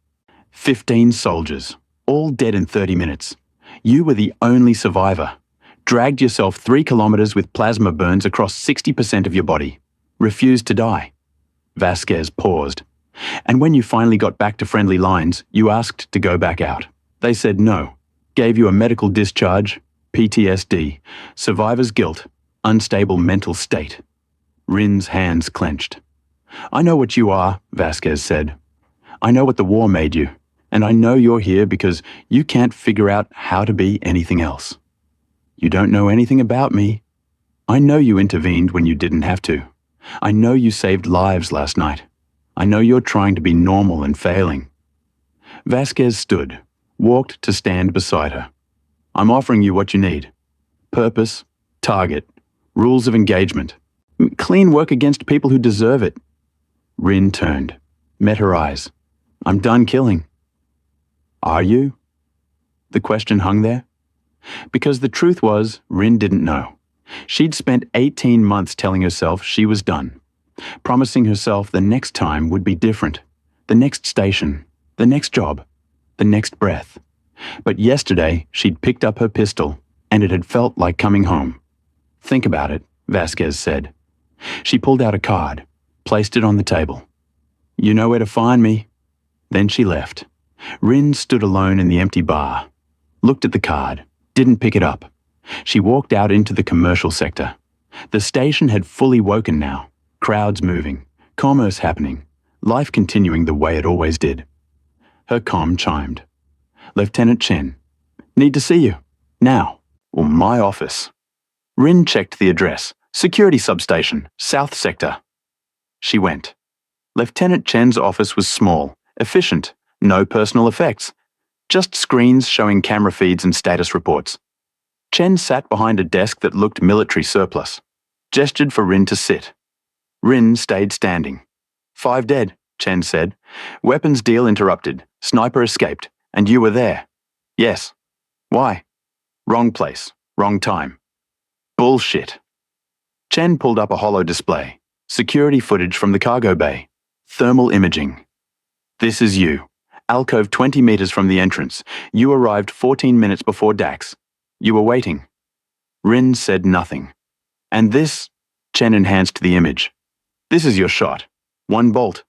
15 soldiers, all dead in 30 minutes. You were the only survivor. Dragged yourself 3 kilometers with plasma burns across 60% of your body. Refused to die. Vasquez paused. And when you finally got back to friendly lines, you asked to go back out. They said no. Gave you a medical discharge, PTSD, survivor's guilt, unstable mental state. Rin's hands clenched. I know what you are, Vasquez said. I know what the war made you. And I know you're here because you can't figure out how to be anything else. You don't know anything about me. I know you intervened when you didn't have to. I know you saved lives last night. I know you're trying to be normal and failing. Vasquez stood, walked to stand beside her. I'm offering you what you need. Purpose, target, rules of engagement. Clean work against people who deserve it. Rin turned, met her eyes. I'm done killing. Are you? The question hung there. Because the truth was, Rin didn't know. She'd spent 18 months telling herself she was done, promising herself the next time would be different, the next station, the next job, the next breath. But yesterday, she'd picked up her pistol, and it had felt like coming home. Think about it, Vasquez said. She pulled out a card, placed it on the table. You know where to find me. Then she left. Rin stood alone in the empty bar, looked at the card, didn't pick it up. She walked out into the commercial sector. The station had fully woken now, crowds moving, commerce happening, life continuing the way it always did. Her comm chimed. Lieutenant Chen. Need to see you. Now. Or my office. Rin checked the address. Security substation, South Sector. She went. Lieutenant Chen's office was small, efficient, no personal effects. Just screens showing camera feeds and status reports. Chen sat behind a desk that looked military surplus. Gestured for Rin to sit. Rin stayed standing. 5 dead, Chen said. Weapons deal interrupted. Sniper escaped. And you were there. Yes. Why? Wrong place. Wrong time. Bullshit. Chen pulled up a holo display. Security footage from the cargo bay. Thermal imaging. This is you. Alcove 20 meters from the entrance. You arrived 14 minutes before Dax. You were waiting. Rin said nothing. And this? Chen enhanced the image. This is your shot. 1 bolt.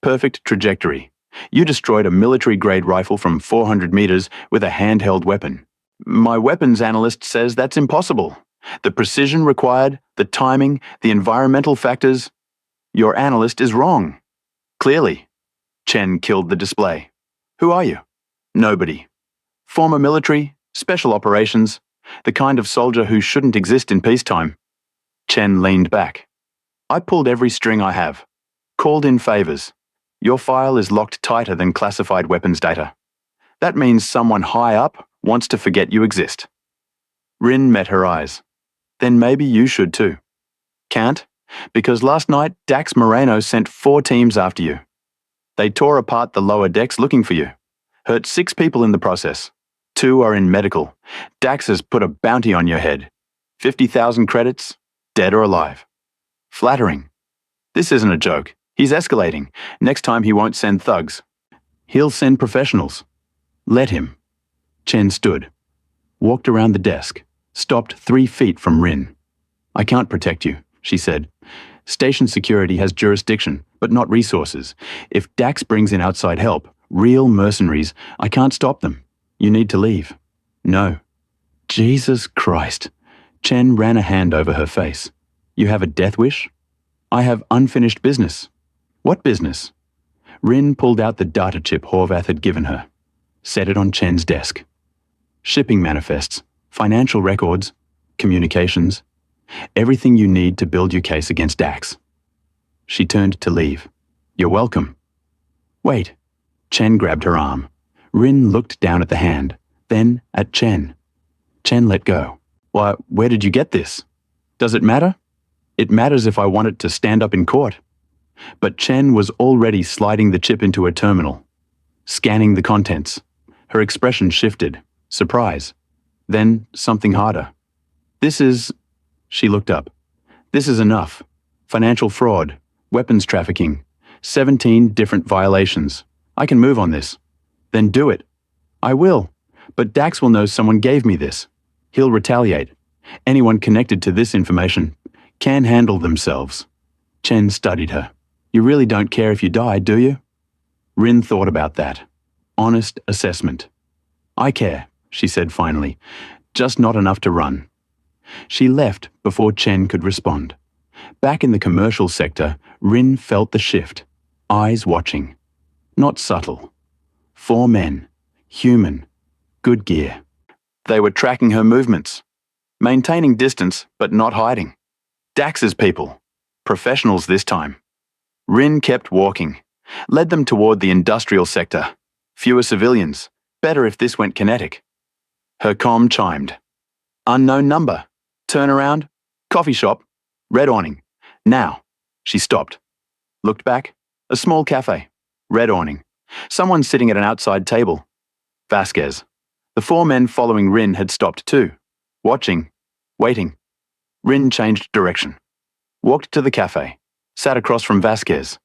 Perfect trajectory. You destroyed a military-grade rifle from 400 meters with a handheld weapon. My weapons analyst says that's impossible. The precision required, the timing, the environmental factors. Your analyst is wrong. Clearly. Chen killed the display. Who are you? Nobody. Former military, special operations, the kind of soldier who shouldn't exist in peacetime. Chen leaned back. I pulled every string I have. Called in favors. Your file is locked tighter than classified weapons data. That means someone high up wants to forget you exist. Rin met her eyes. Then maybe you should too. Can't? Because last night Dax Moreno sent 4 teams after you. They tore apart the lower decks looking for you. Hurt 6 people in the process. 2 are in medical. Dax has put a bounty on your head. 50,000 credits, dead or alive. Flattering. This isn't a joke. He's escalating. Next time he won't send thugs. He'll send professionals. Let him. Chen stood. Walked around the desk. Stopped 3 feet from Rin. I can't protect you, she said. Station security has jurisdiction, but not resources. If Dax brings in outside help, real mercenaries, I can't stop them. You need to leave. No. Jesus Christ. Chen ran a hand over her face. You have a death wish? I have unfinished business. What business? Rin pulled out the data chip Horvath had given her. Set it on Chen's desk. Shipping manifests, financial records, communications, everything you need to build your case against Dax. She turned to leave. You're welcome. Wait. Chen grabbed her arm. Rin looked down at the hand, then at Chen. Chen let go. Why, where did you get this? Does it matter? It matters if I want it to stand up in court. But Chen was already sliding the chip into a terminal, scanning the contents. Her expression shifted. Surprise. Then something harder. This is... She looked up. This is enough. Financial fraud, weapons trafficking, 17 different violations. I can move on this. Then do it. I will. But Dax will know someone gave me this. He'll retaliate. Anyone connected to this information can handle themselves. Chen studied her. You really don't care if you die, do you? Rin thought about that. Honest assessment. I care, she said finally. Just not enough to run. She left before Chen could respond. Back in the commercial sector, Rin felt the shift. Eyes watching. Not subtle. 4 men. Human. Good gear. They were tracking her movements. Maintaining distance, but not hiding. Dax's people. Professionals this time. Rin kept walking. Led them toward the industrial sector. Fewer civilians. Better if this went kinetic. Her comm chimed. Unknown number. Turn around. Coffee shop. Red awning. Now. She stopped. Looked back. A small cafe. Red awning. Someone sitting at an outside table. Vasquez. The 4 men following Rin had stopped too. Watching. Waiting. Rin changed direction. Walked to the cafe. Sat across from Vasquez.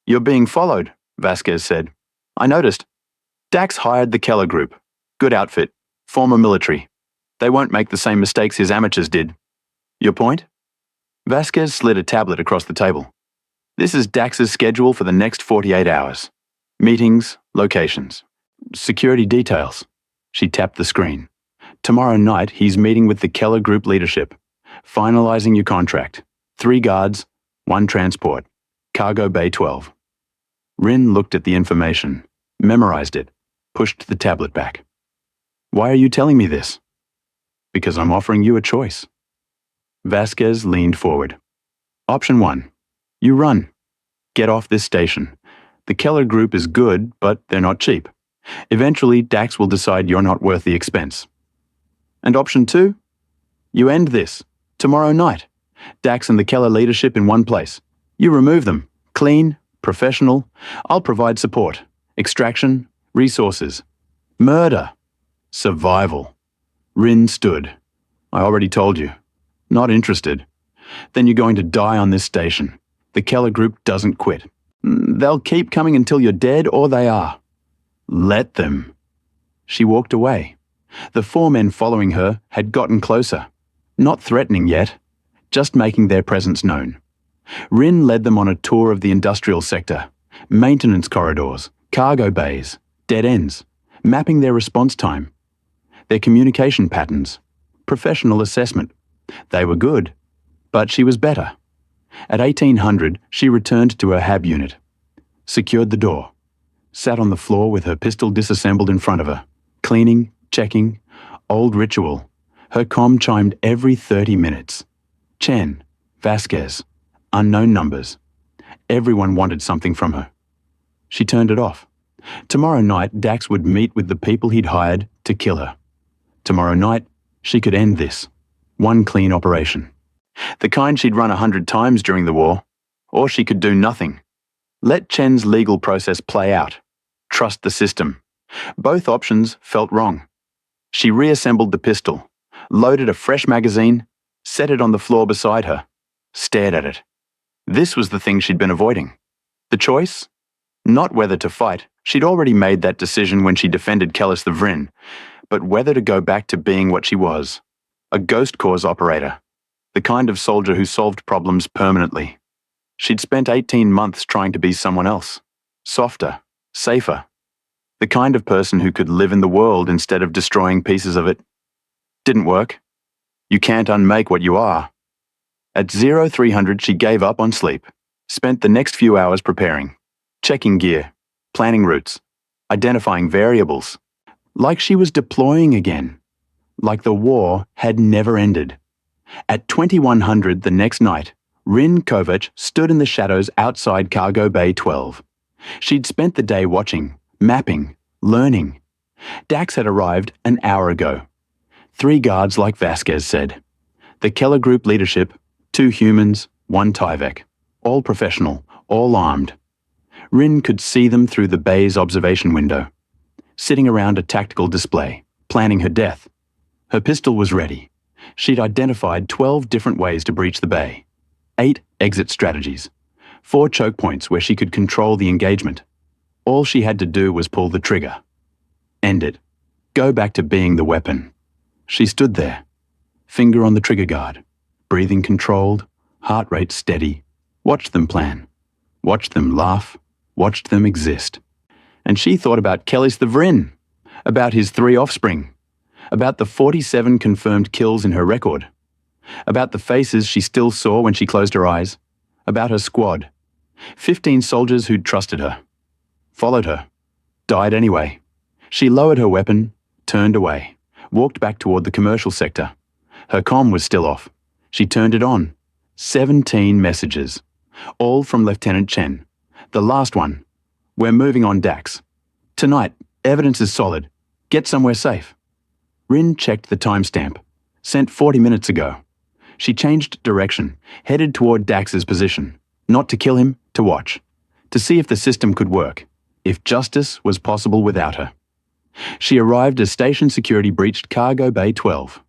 You're being followed, Vasquez said. I noticed. Dax hired the Keller Group. Good outfit. Former military. They won't make the same mistakes his amateurs did. Your point? Vasquez slid a tablet across the table. This is Dax's schedule for the next 48 hours. Meetings, locations, security details. She tapped the screen. Tomorrow night, he's meeting with the Keller Group leadership. Finalizing your contract. 3 guards, 1 transport. Cargo Bay 12. Rin looked at the information, memorized it, pushed the tablet back. Why are you telling me this? Because I'm offering you a choice. Vasquez leaned forward. Option 1. You run. Get off this station. The Keller Group is good, but they're not cheap. Eventually, Dax will decide you're not worth the expense. And option 2? You end this. Tomorrow night. Dax and the Keller leadership in one place. You remove them. Clean, professional. I'll provide support. Extraction, resources. Murder. Survival. Rin stood. I already told you. Not interested. Then you're going to die on this station. The Keller Group doesn't quit. They'll keep coming until you're dead, or they are. Let them. She walked away. The 4 men following her had gotten closer. Not threatening yet, just making their presence known. Rin led them on a tour of the industrial sector, maintenance corridors, cargo bays, dead ends, mapping their response time, their communication patterns, professional assessment. They were good, but she was better. At 1800, she returned to her HAB unit, secured the door, sat on the floor with her pistol disassembled in front of her, cleaning, checking, old ritual. Her comm chimed every 30 minutes. Chen, Vasquez, unknown numbers. Everyone wanted something from her. She turned it off. Tomorrow night, Dax would meet with the people he'd hired to kill her. Tomorrow night, she could end this. One clean operation. The kind she'd run 100 times during the war. Or she could do nothing. Let Chen's legal process play out. Trust the system. Both options felt wrong. She reassembled the pistol, loaded a fresh magazine, set it on the floor beside her, stared at it. This was the thing she'd been avoiding. The choice? Not whether to fight. She'd already made that decision when she defended Kellis the Vrin, but whether to go back to being what she was. A ghost cause operator. The kind of soldier who solved problems permanently. She'd spent 18 months trying to be someone else. Softer, safer. The kind of person who could live in the world instead of destroying pieces of it. Didn't work. You can't unmake what you are. At 0300, she gave up on sleep. Spent the next few hours preparing. Checking gear. Planning routes. Identifying variables. Like she was deploying again. Like the war had never ended. At 2100 the next night, Rin Kovac stood in the shadows outside Cargo Bay 12. She'd spent the day watching, mapping, learning. Dax had arrived an hour ago. 3 guards like Vasquez said. The Keller Group leadership, 2 humans, 1 Tyvek. All professional, all armed. Rin could see them through the bay's observation window. Sitting around a tactical display, planning her death. Her pistol was ready. She'd identified 12 different ways to breach the bay. 8 exit strategies. 4 choke points where she could control the engagement. All she had to do was pull the trigger. End it. Go back to being the weapon. She stood there, finger on the trigger guard, breathing controlled, heart rate steady. Watched them plan. Watched them laugh. Watched them exist. And she thought about Kellis the Vrin, about his 3 offspring, about the 47 confirmed kills in her record, about the faces she still saw when she closed her eyes, about her squad, 15 soldiers who'd trusted her, followed her, died anyway. She lowered her weapon, turned away, walked back toward the commercial sector. Her comm was still off. She turned it on. 17 messages, all from Lieutenant Chen. The last one, we're moving on Dax. Tonight, evidence is solid. Get somewhere safe. Rin checked the timestamp. Sent 40 minutes ago. She changed direction, headed toward Dax's position. Not to kill him, to watch. To see if the system could work. If justice was possible without her. She arrived as station security breached Cargo Bay 12.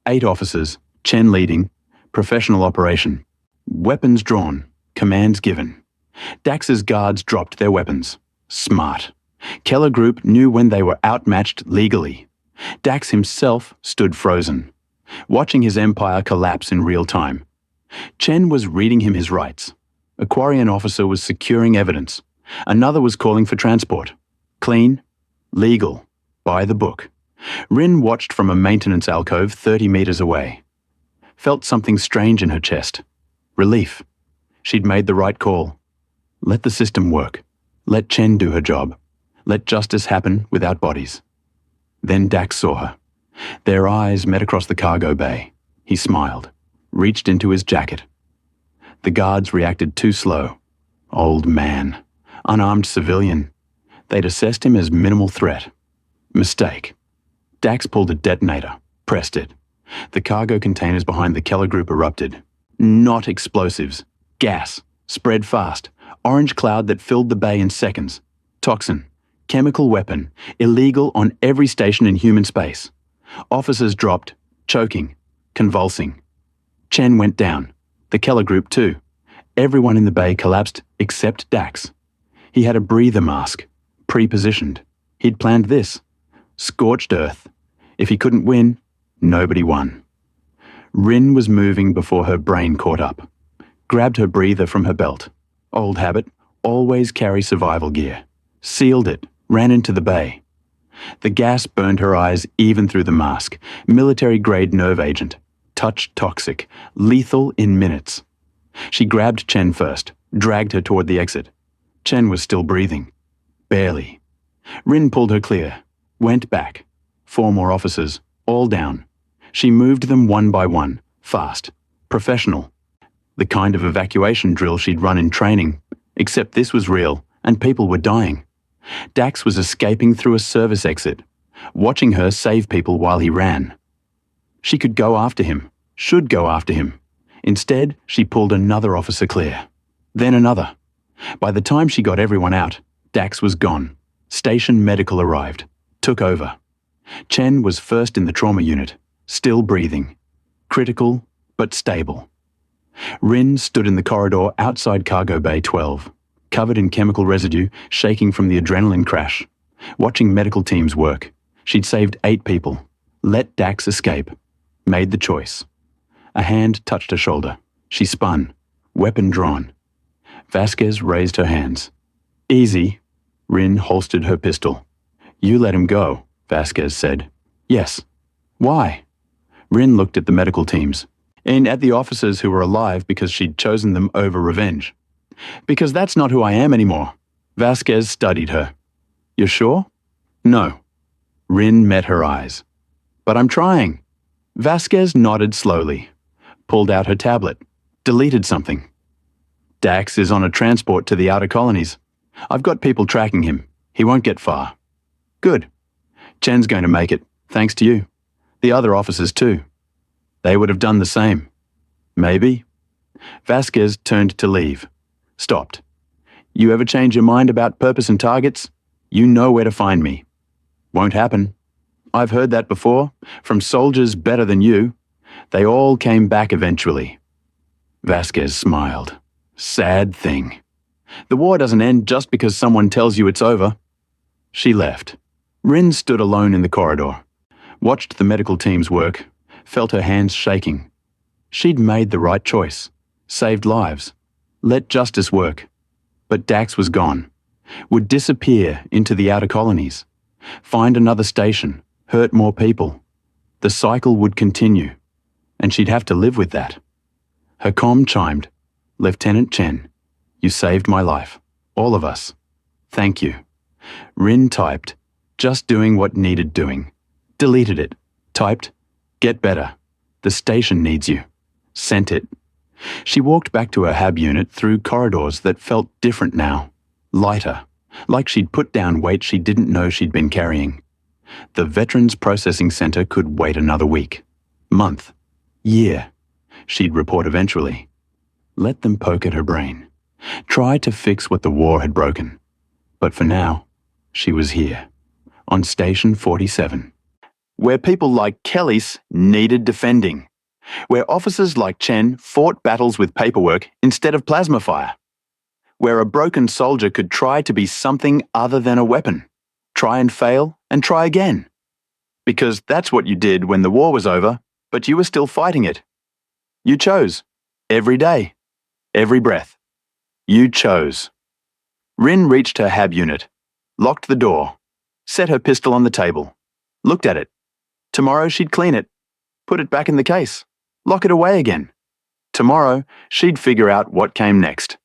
8 officers, Chen leading, professional operation. Weapons drawn, commands given. Dax's guards dropped their weapons. Smart. Keller Group knew when they were outmatched legally. Dax himself stood frozen, watching his empire collapse in real time. Chen was reading him his rights. A Quarian officer was securing evidence. Another was calling for transport. Clean, legal, by the book. Rin watched from a maintenance alcove 30 meters away. Felt something strange in her chest. Relief. She'd made the right call. Let the system work. Let Chen do her job. Let justice happen without bodies. Then Dax saw her. Their eyes met across the cargo bay. He smiled, reached into his jacket. The guards reacted too slow. Old man. Unarmed civilian. They'd assessed him as minimal threat. Mistake. Dax pulled a detonator, pressed it. The cargo containers behind the Keller group erupted. Not explosives. Gas. Spread fast. Orange cloud that filled the bay in seconds. Toxin. Chemical weapon. Illegal on every station in human space. Officers dropped, choking, convulsing. Chen went down. The Keller group too. Everyone in the bay collapsed except Dax. He had a breather mask, pre-positioned. He'd planned this. Scorched earth. If he couldn't win, nobody won. Rin was moving before her brain caught up. Grabbed her breather from her belt. Old habit, always carry survival gear. Sealed it, ran into the bay. The gas burned her eyes even through the mask. Military-grade nerve agent. Touch toxic. Lethal in minutes. She grabbed Chen first, dragged her toward the exit. Chen was still breathing. Barely. Rin pulled her clear. Went back. 4 more officers, all down. She moved them one by one, fast. Professional. The kind of evacuation drill she'd run in training, except this was real, and people were dying. Dax was escaping through a service exit, watching her save people while he ran. She could go after him, should go after him. Instead, she pulled another officer clear. Then another. By the time she got everyone out, Dax was gone. Station medical arrived. Took over. Chen was first in the trauma unit, still breathing. Critical, but stable. Rin stood in the corridor outside Cargo Bay 12, covered in chemical residue, shaking from the adrenaline crash. Watching medical teams work. She'd saved 8 people. Let Dax escape. Made the choice. A hand touched her shoulder. She spun. Weapon drawn. Vasquez raised her hands. Easy. Rin holstered her pistol. You let him go, Vasquez said. Yes. Why? Rin looked at the medical teams. And at the officers who were alive because she'd chosen them over revenge. Because that's not who I am anymore. Vasquez studied her. You're sure? No. Rin met her eyes. But I'm trying. Vasquez nodded slowly. Pulled out her tablet. Deleted something. Dax is on a transport to the outer colonies. I've got people tracking him. He won't get far. Good. Chen's going to make it, thanks to you. The other officers too. They would have done the same. Maybe. Vasquez turned to leave. Stopped. You ever change your mind about purpose and targets? You know where to find me. Won't happen. I've heard that before, from soldiers better than you. They all came back eventually. Vasquez smiled. Sad thing. The war doesn't end just because someone tells you it's over. She left. Rin stood alone in the corridor. Watched the medical teams work. Felt her hands shaking. She'd made the right choice. Saved lives. Let justice work. But Dax was gone. Would disappear into the outer colonies. Find another station. Hurt more people. The cycle would continue. And she'd have to live with that. Her comm chimed. Lieutenant Chen, you saved my life. All of us. Thank you. Rin typed. Just doing what needed doing. Deleted it. Typed. Get better. The station needs you. Sent it. She walked back to her HAB unit through corridors that felt different now. Lighter. Like she'd put down weight she didn't know she'd been carrying. The Veterans Processing Center could wait another week. Month. Year. She'd report eventually. Let them poke at her brain. Try to fix what the war had broken. But for now, she was here. On Station 47. Where people like Kelly's needed defending. Where officers like Chen fought battles with paperwork instead of plasma fire. Where a broken soldier could try to be something other than a weapon. Try and fail and try again. Because that's what you did when the war was over, but you were still fighting it. You chose. Every day. Every breath. You chose. Rin reached her HAB unit, locked the door, set her pistol on the table, looked at it. Tomorrow she'd clean it, put it back in the case, lock it away again. Tomorrow she'd figure out what came next.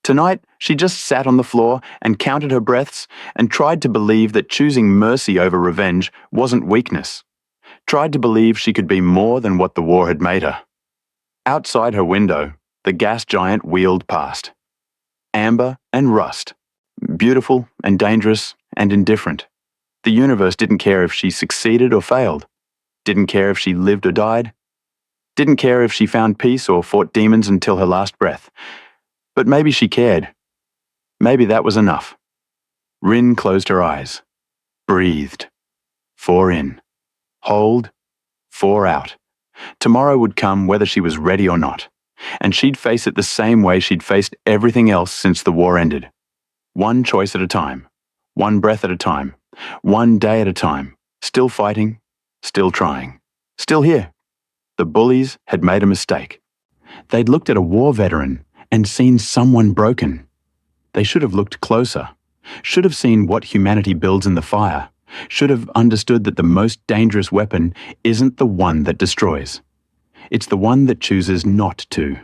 Tonight she just sat on the floor and counted her breaths and tried to believe that choosing mercy over revenge wasn't weakness. Tried to believe she could be more than what the war had made her. Outside her window, the gas giant wheeled past. Amber and rust. Beautiful and dangerous and indifferent. The universe didn't care if she succeeded or failed. Didn't care if she lived or died. Didn't care if she found peace or fought demons until her last breath. But maybe she cared. Maybe that was enough. Rin closed her eyes. Breathed. 4 in. Hold. 4 out. Tomorrow would come whether she was ready or not. And she'd face it the same way she'd faced everything else since the war ended. One choice at a time. One breath at a time. One day at a time. Still fighting. Still trying. Still here. The bullies had made a mistake. They'd looked at a war veteran and seen someone broken. They should have looked closer. Should have seen what humanity builds in the fire. Should have understood that the most dangerous weapon isn't the one that destroys. It's the one that chooses not to.